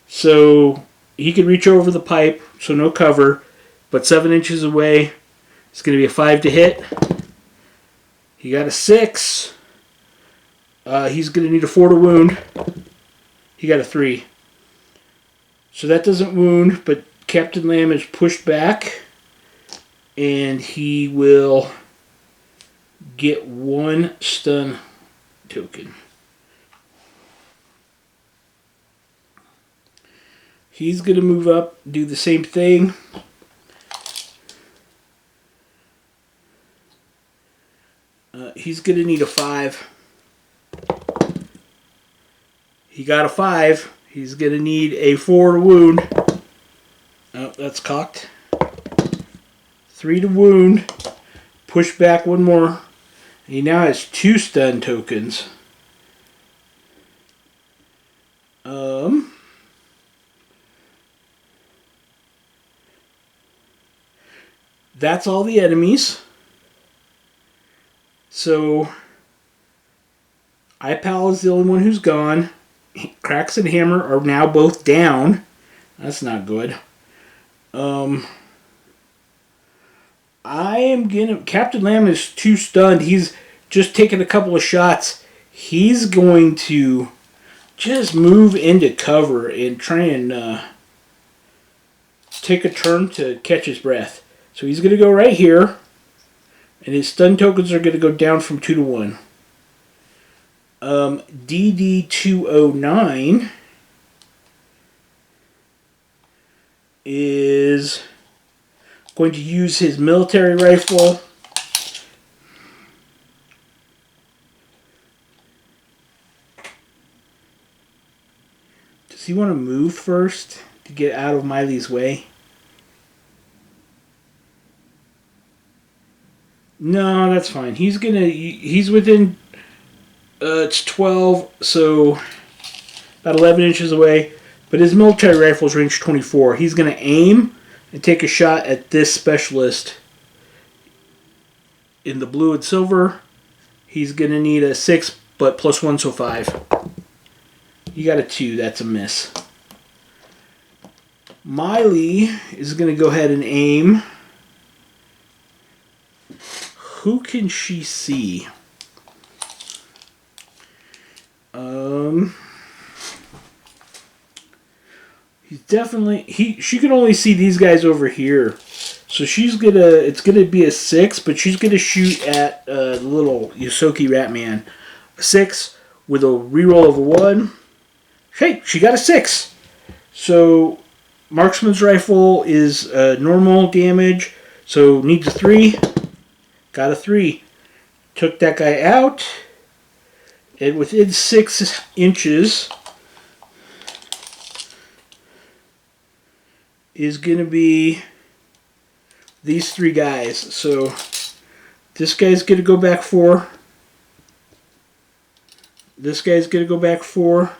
so he can reach over the pipe, so no cover, but 7 inches away. It's going to be a 5 to hit. He got a 6. He's going to need a 4 to wound. He got a 3. So that doesn't wound, but Captain Lamb is pushed back, and he will get 1 stun token. He's going to move up, do the same thing. He's going to need a 5. He got a 5. He's going to need a 4 to wound. Oh, that's cocked. 3 to wound. Push back 1 more. He now has 2 stun tokens. That's all the enemies. So, iPal is the only one who's gone. Cracks and Hammer are now both down. That's not good. Captain Lamb is 2 stunned. He's just taken a couple of shots. He's going to just move into cover and try and take a turn to catch his breath. So he's going to go right here, and his stun tokens are going to go down from 2 to 1. DD 209 is going to use his military rifle. Does he want to move first to get out of Miley's way? No, that's fine. He's within, it's 12, so about 11 inches away. But his military rifle is range 24. He's going to aim and take a shot at this specialist in the blue and silver. He's going to need a 6, but +1, so 5. You got a 2. That's a miss. Miley is going to go ahead and aim. who can she see? He's definitely she can only see these guys over here. So it's gonna be a 6, but she's gonna shoot at the little Yosoki Ratman. A 6 with a reroll of a 1. Hey, she got a 6. So marksman's rifle is normal damage, so needs a 3. Got a 3. Took that guy out. And within 6 inches is going to be these 3 guys. So this guy's going to go back 4. This guy's going to go back 4.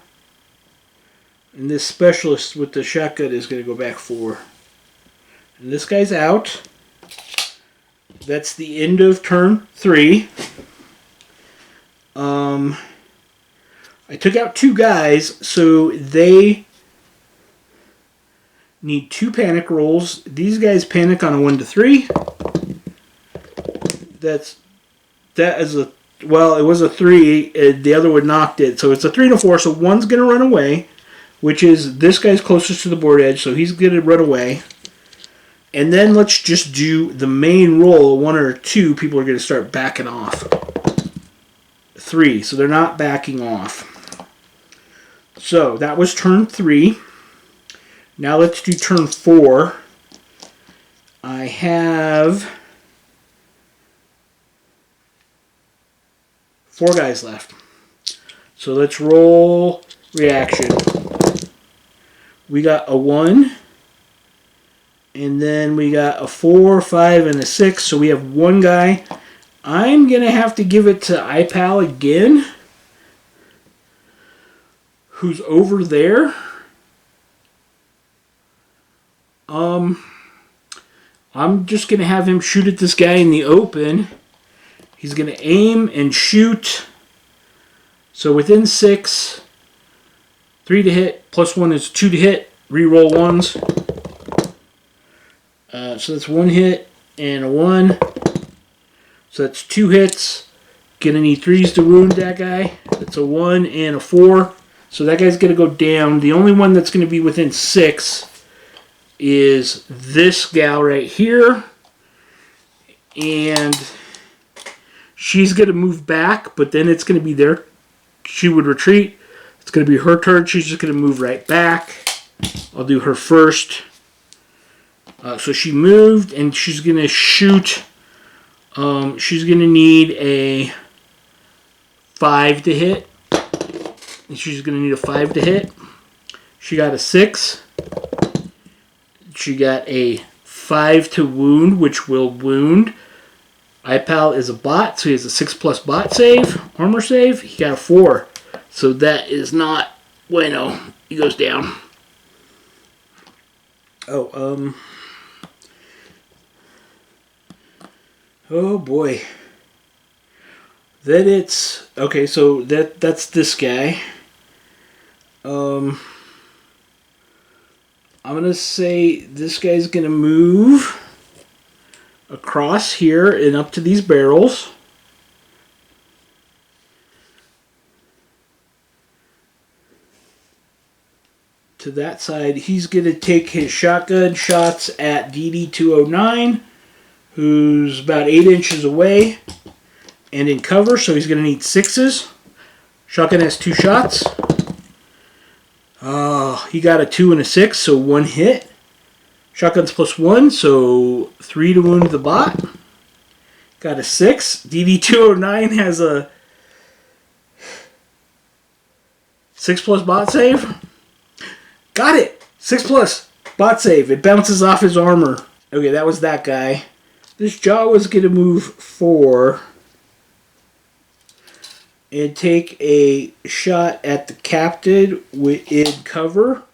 And this specialist with the shotgun is going to go back 4. And this guy's out. That's the end of turn 3. I took out 2 guys, so they need 2 panic rolls. These guys panic on a 1 to 3. That is a, well, it was a 3. The other one knocked it, so it's a 3 to 4. So one's gonna run away, which is this guy's closest to the board edge, so he's gonna run away. And then let's just do the main roll. 1 or 2 people are gonna start backing off. 3, so they're not backing off. So that was turn 3. Now let's do turn 4. I have 4 guys left. So let's roll reaction. We got a 1. And then we got a 4, 5, and a 6. So we have 1 guy. I'm going to have to give it to iPal again, who's over there. I'm just going to have him shoot at this guy in the open. He's going to aim and shoot. So within 6, 3 to hit, plus 1 is 2 to hit. Reroll 1s. So that's 1 hit and a 1. So that's 2 hits. Gonna need 3s to wound that guy. That's a 1 and a 4. So that guy's gonna go down. The only one that's gonna be within 6 is this gal right here. And she's gonna move back, but then it's gonna be there. She would retreat. It's gonna be her turn. She's just gonna move right back. I'll do her first. So she moved, and she's gonna shoot. She's going to need a 5 to hit. And she's going to need a 5 to hit. She got a 6. She got a 5 to wound, which will wound. iPal is a bot, so he has a 6+ bot save, armor save. He got a 4. So that is not bueno. He goes down. Oh boy. Then it's okay, so that's this guy. I'm gonna say this guy's gonna move across here and up to these barrels. To that side, he's gonna take his shotgun shots at DD209. Who's about 8 inches away and in cover, so he's going to need 6s. Shotgun has 2 shots. He got a 2 and a 6, so 1 hit. Shotgun's plus 1, so 3 to wound the bot. Got a 6. DD209 has a 6+ bot save. Got it! 6+ bot save. It bounces off his armor. Okay, that was that guy. This Jawa's going to move 4 and take a shot at the captain in cover.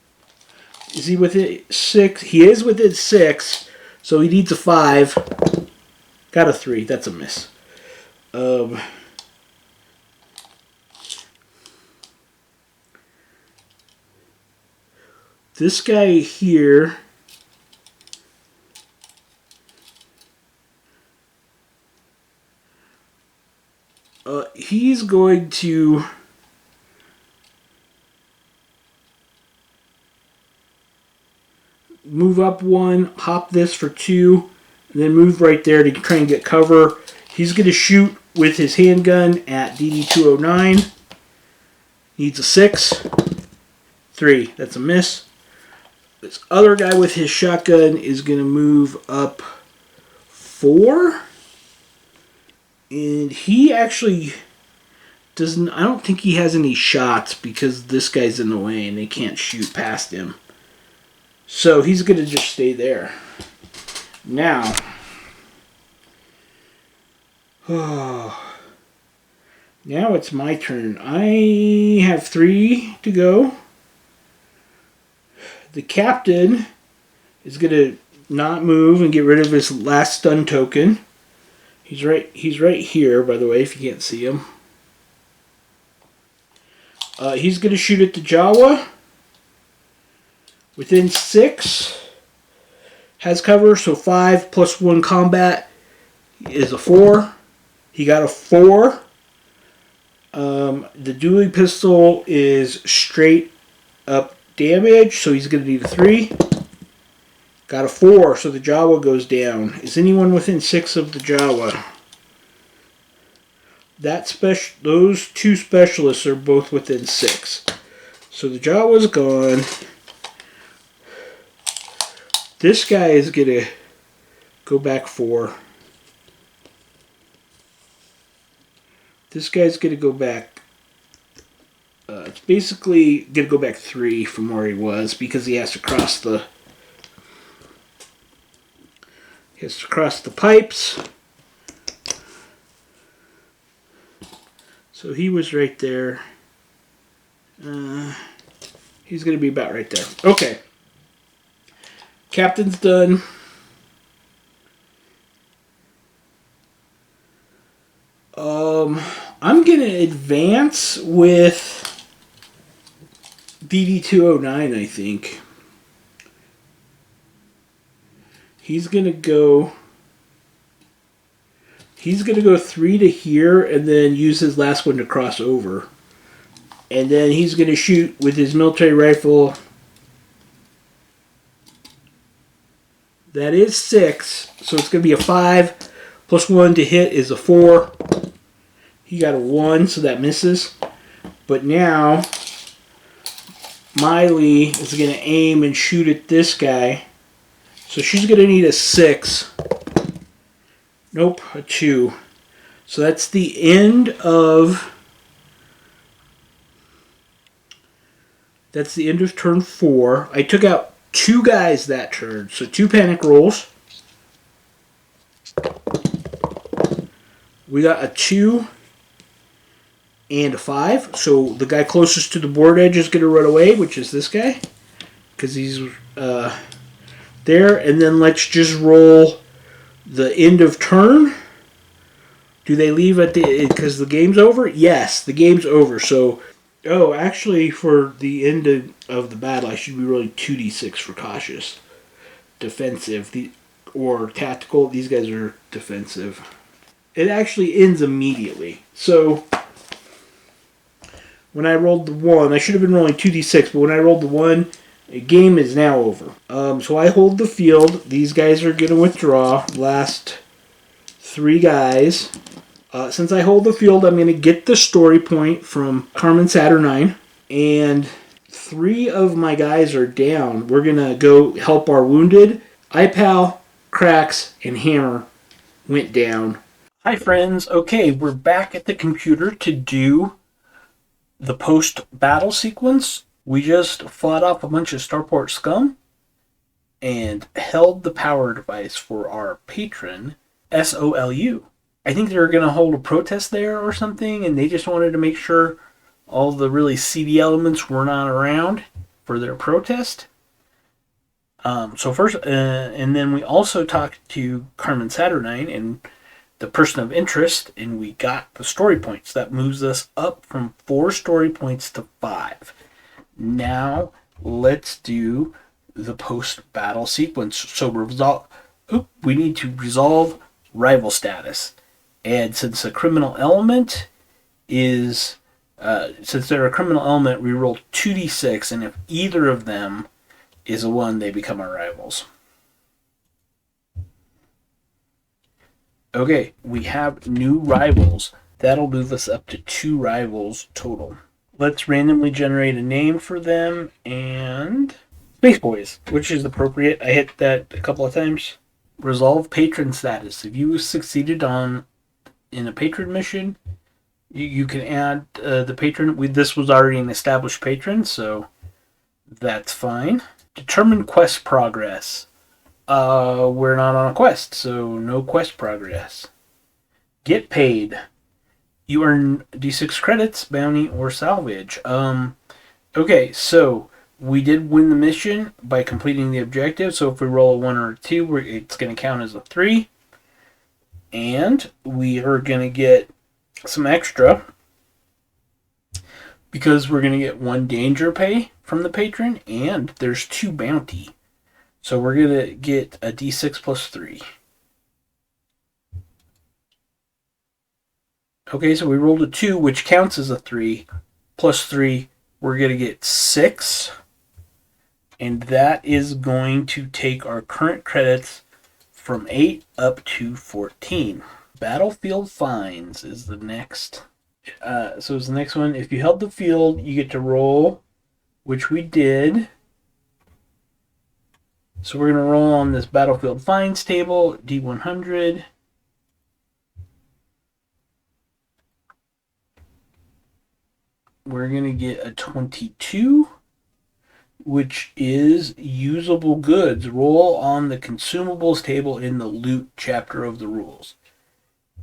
Is he within 6? He is within 6, so he needs a 5. Got a 3. That's a miss. This guy here going to move up one, hop this for 2, and then move right there to try and get cover. He's going to shoot with his handgun at DD209. Needs a 6. 3. That's a miss. This other guy with his shotgun is going to move up 4. And he actually doesn't... I don't think he has any shots because this guy's in the way and they can't shoot past him. So he's going to just stay there. Now... now it's my turn. I have 3 to go. The captain is going to not move and get rid of his last stun token. He's right here, by the way, if you can't see him. He's going to shoot at the Jawa. Within 6. Has cover, so 5 plus 1 combat is a 4. He got a 4. The dually pistol is straight up damage, so he's going to need a 3. Got a 4, so the Jawa goes down. Is anyone within 6 of the Jawa? Those 2 specialists are both within 6. So the Jawa's gone. This guy is going to go back 4. This guy's going to go back... it's basically going to go back 3 from where he was because he has to cross the... He has to cross the pipes. So he was right there. He's going to be about right there. Okay. Captain's done. I'm going to advance with DD209, I think. He's going to go 3 to here and then use his last one to cross over. And then he's going to shoot with his military rifle. That is 6, so it's going to be a 5. Plus 1 to hit is a 4. He got a 1, so that misses. But now, Miley is going to aim and shoot at this guy. So she's going to need a 6. Nope, a 2. So that's the end of... That's the end of turn 4. I took out 2 guys that turn, so 2 panic rolls. We got a 2 and a 5. So the guy closest to the board edge is going to run away, which is this guy. Because he's there. And then let's just roll the end of turn. Do they leave at the... Because the game's over? Yes, the game's over. So... Oh, actually, for the end of the battle, I should be rolling 2d6 for cautious. Defensive. Or tactical. These guys are defensive. It actually ends immediately. So... When I rolled the 1, I should have been rolling 2d6, but when I rolled the 1, the game is now over. So I hold the field. These guys are going to withdraw. Last 3 guys. Since I hold the field, I'm going to get the story point from Carmen Saturnine. And 3 of my guys are down. We're going to go help our wounded. iPal, Cracks, and Hammer went down. Hi friends. Okay, we're back at the computer to do the post-battle sequence. We just fought off a bunch of starport scum and held the power device for our patron, S.O.L.U. I think they were going to hold a protest there or something, and they just wanted to make sure all the really seedy elements were not around for their protest. So first, and then we also talked to Carmen Saturnine and the person of interest, and we got the story points. That moves us up from 4 story points to 5. Now, let's do the post-battle sequence. So we need to resolve rival status. And since the criminal element is, since they're a criminal element, we roll 2d6, and if either of them is a 1, they become our rivals. Okay, we have new rivals. That'll move us up to 2 rivals total. Let's randomly generate a name for them, and Space Boys, which is appropriate. I hit that a couple of times. Resolve patron status. If you succeeded in a patron mission, you can add the patron. This was already an established patron, so that's fine. Determine quest progress. We're not on a quest, so no quest progress. Get paid. You earn D6 credits, bounty, or salvage. Okay, so we did win the mission by completing the objective, so if we roll a 1 or a 2, it's going to count as a 3. And we are going to get some extra because we're going to get 1 danger pay from the patron, and there's 2 bounty. So we're going to get a D6 plus 3. Okay, so we rolled a 2, which counts as a 3. Plus 3, we're going to get 6. And that is going to take our current credits from 8 up to 14. Battlefield Fines is the next. So it's the next one. If you held the field, you get to roll, which we did. So we're going to roll on this Battlefield Fines table, D100. We're going to get a 22, which is usable goods. Roll on the consumables table in the loot chapter of the rules.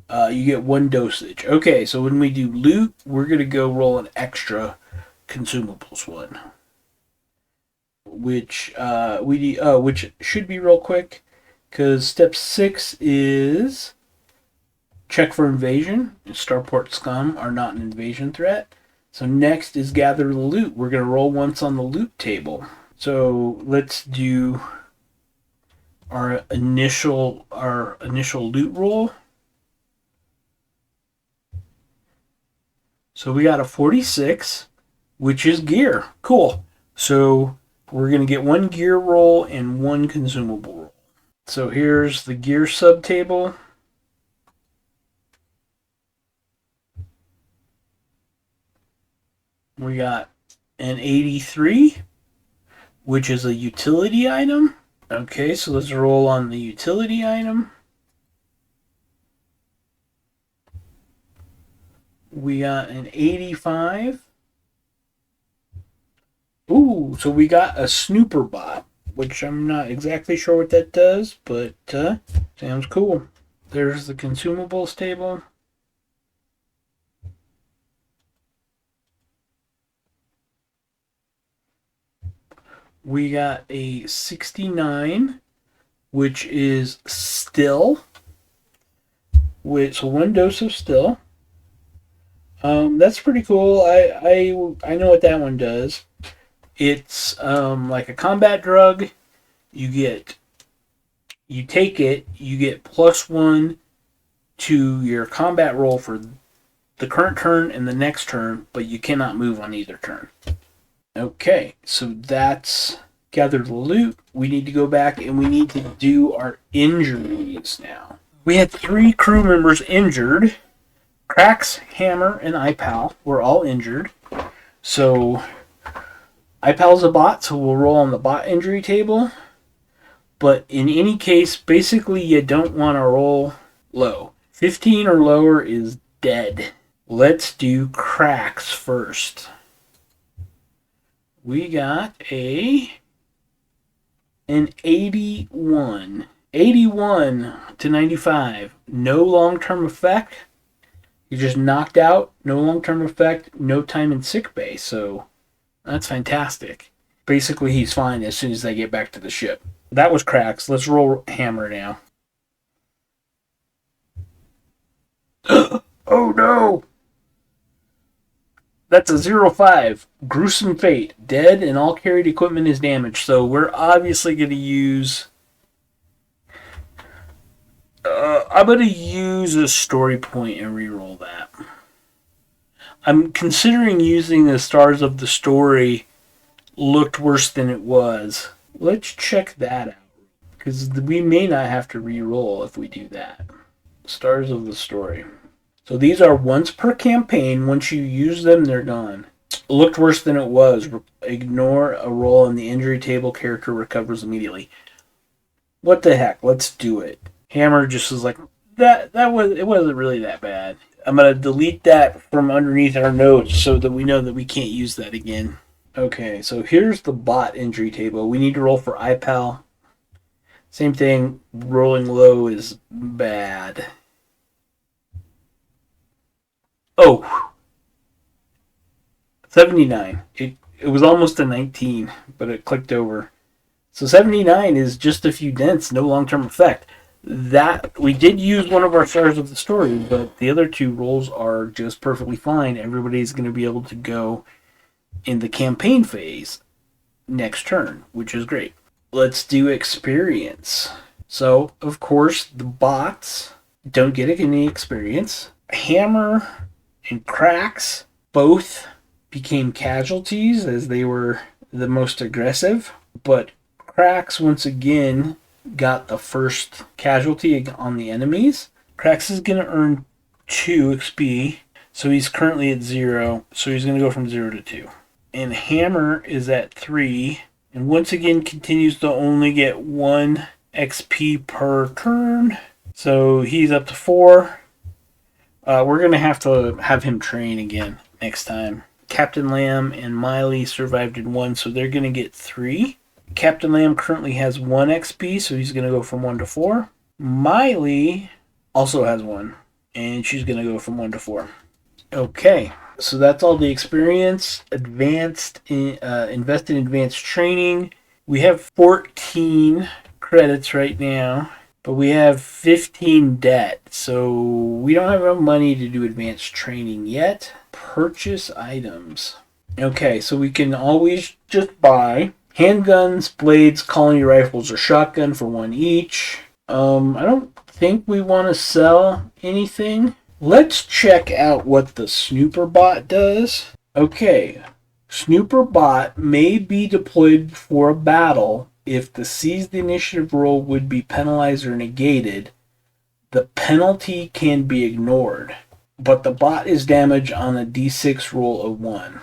You get 1 dosage. Okay, so when we do loot, we're going to go roll an extra consumables one. Which which should be real quick, because step 6 is check for invasion. Starport scum are not an invasion threat. So next is gather the loot. We're going to roll once on the loot table. So let's do our initial loot roll. So we got a 46, which is gear. Cool. So we're going to get 1 gear roll and 1 consumable roll. So here's the gear subtable. We got an 83, which is a utility item. Okay, so let's roll on the utility item. We got an 85. Ooh, so we got a snooper bot, which I'm not exactly sure what that does, but sounds cool. There's the consumables table. We got a 69, which is still. So 1 dose of still. That's pretty cool. I know what that one does. It's like a combat drug. You take it, you get +1 to your combat roll for the current turn and the next turn, but you cannot move on either turn. Okay, so that's gather the loot. We need to go back and we need to do our injuries now. We had 3 crew members injured. Cracks, Hammer, and iPal were all injured. So iPal's a bot, so we'll roll on the bot injury table. But in any case, basically you don't want to roll low. 15 or lower is dead. Let's do cracks first. We got an 81. 81 to 95. No long-term effect. You're just knocked out. No long-term effect. No time in sick bay. So that's fantastic. Basically, he's fine as soon as they get back to the ship. That was cracks. Let's roll hammer now. Oh no! That's a 0-5. Gruesome fate. Dead and all carried equipment is damaged. So we're obviously going to use... I'm going to use a story point and reroll that. I'm considering using the stars of the story looked worse than it was. Let's check that out. Because we may not have to re-roll if we do that. Stars of the story. So these are once per campaign. Once you use them, they're gone. Looked worse than it was. Ignore a roll on the injury table. Character recovers immediately. What the heck? Let's do it. Hammer just was like, it wasn't really that bad. I'm gonna delete that from underneath our notes so that we know that we can't use that again. Okay, so here's the bot injury table. We need to roll for iPal. Same thing, rolling low is bad. Oh, 79. It was almost a 19, but it clicked over. So 79 is just a few dents, no long-term effect. That we did use one of our stars of the story, but the other two rolls are just perfectly fine. Everybody's going to be able to go in the campaign phase next turn, which is great. Let's do experience. So, of course, the bots don't get any experience. Hammer and Cracks both became casualties as they were the most aggressive, but Cracks once again got the first casualty on the enemies. Cracks is going to earn 2 XP, so he's currently at 0, so he's going to go from 0 to 2. And Hammer is at 3, and once again continues to only get 1 XP per turn, so he's up to 4. We're going to have him train again next time. Captain Lamb and Miley survived in 1, so they're going to get 3. Captain Lamb currently has 1 XP, so he's going to go from 1 to 4. Miley also has 1, and she's going to go from 1 to 4. Okay, so that's all the experience. Invest in advanced training. We have 14 credits right now, but we have 15 debt, so we don't have enough money to do advanced training yet. Purchase items. Okay, so we can always just buy handguns, blades, colony rifles, or shotgun for 1 each. I don't think we want to sell anything. Let's check out what the Snooper Bot does. Okay, Snooper Bot may be deployed before a battle if the seize the initiative roll would be penalized or negated. The penalty can be ignored, but the bot is damaged on a d6 roll of 1.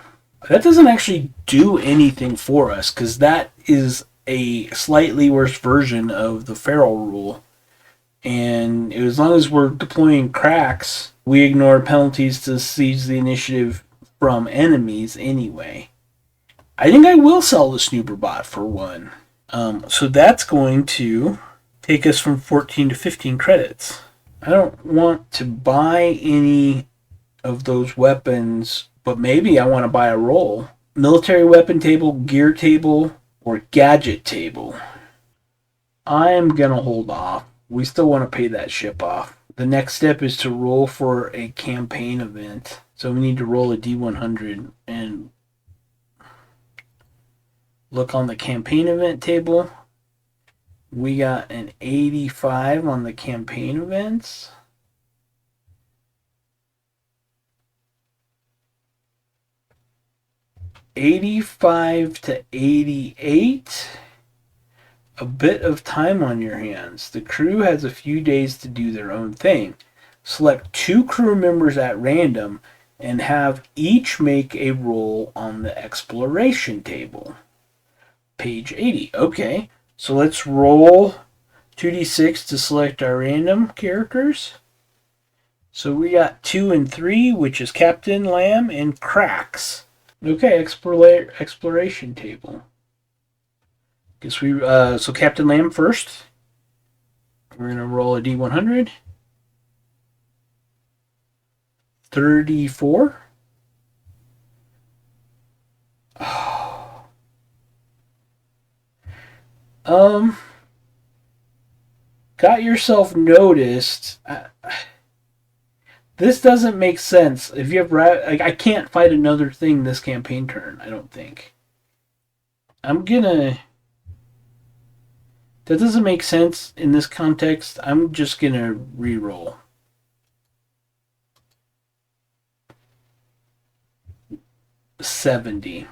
That doesn't actually do anything for us, because that is a slightly worse version of the feral rule. And as long as we're deploying Cracks, we ignore penalties to seize the initiative from enemies anyway. I think I will sell the Snooper Bot for 1. So that's going to take us from 14 to 15 credits. I don't want to buy any of those weapons, but maybe I want to buy a roll. Military weapon table, gear table, or gadget table. I'm going to hold off. We still want to pay that ship off. The next step is to roll for a campaign event. So we need to roll a D100 and look on the campaign event table. We got an 85 on the campaign events. $85 to $88. A bit of time on your hands. The crew has a few days to do their own thing. Select 2 crew members at random and have each make a roll on the exploration table. Page 80. Okay, so let's roll 2d6 to select our random characters. So we got 2 and 3, which is Captain Lamb and Cracks. Okay, exploration table. Guess we so Captain Lamb first. We're gonna roll a D100. 34. Oh. Got yourself noticed. This doesn't make sense. If you have I can't fight another thing this campaign turn. I don't think. I'm gonna. That doesn't make sense in this context. I'm just gonna re-roll. 70.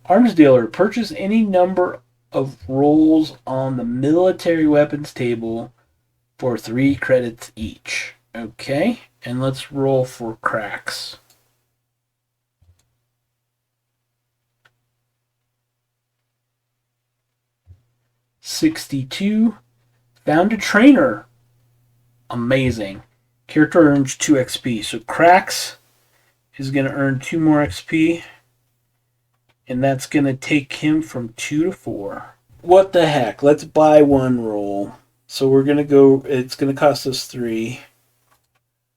Arms dealer, purchase any number of rolls on the military weapons table for 3 credits each. Okay, and let's roll for cracks. 62. Found a trainer. Amazing. Character earns 2 XP. So cracks is going to earn 2 more XP. And that's going to take him from 2 to 4. What the heck? Let's buy 1 roll. So we're going to go, it's going to cost us 3.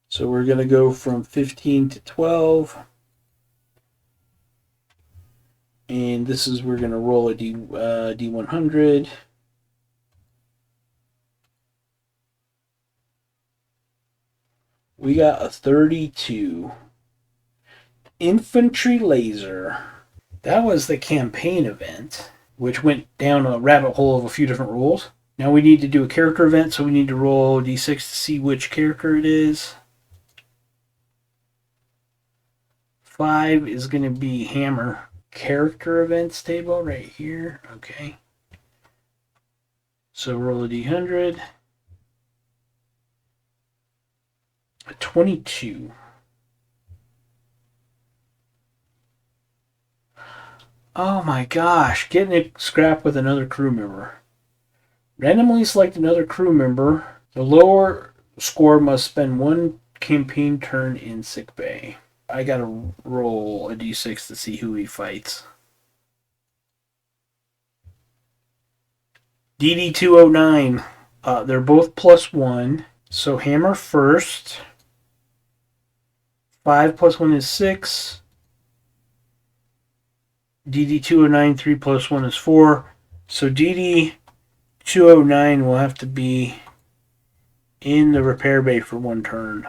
So we're going to go from 15 to 12. And this is, we're going to roll a D100. We got a 32. Infantry laser. That was the campaign event, which went down a rabbit hole of a few different rules. Now we need to do a character event, so we need to roll D6 to see which character it is. 5 is going to be hammer. Character events table right here. Okay. So roll a D100. A 22. Oh my gosh, getting a scrap with another crew member. Randomly select another crew member. The lower score must spend 1 campaign turn in sickbay. I gotta roll a d6 to see who he fights. DD209. They're both +1. So hammer first. 5 plus 1 is 6. DD209, 3 plus 1 is 4. So DD209 will have to be in the repair bay for 1 turn.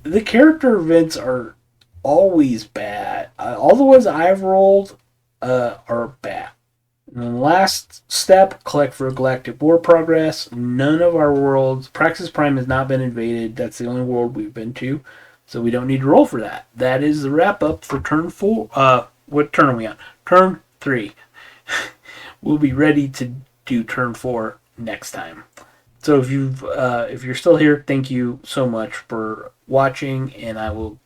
The character events are always bad. All the ones I've rolled are bad. And the last step, collect for galactic war progress. None of our worlds, Praxis Prime has not been invaded. That's the only world we've been to. So we don't need to roll for that. That is the wrap up for turn 4. What turn are we on? Turn 3. We'll be ready to do turn 4 next time. So if you're still here, thank you so much for watching, and I will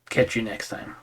catch you next time.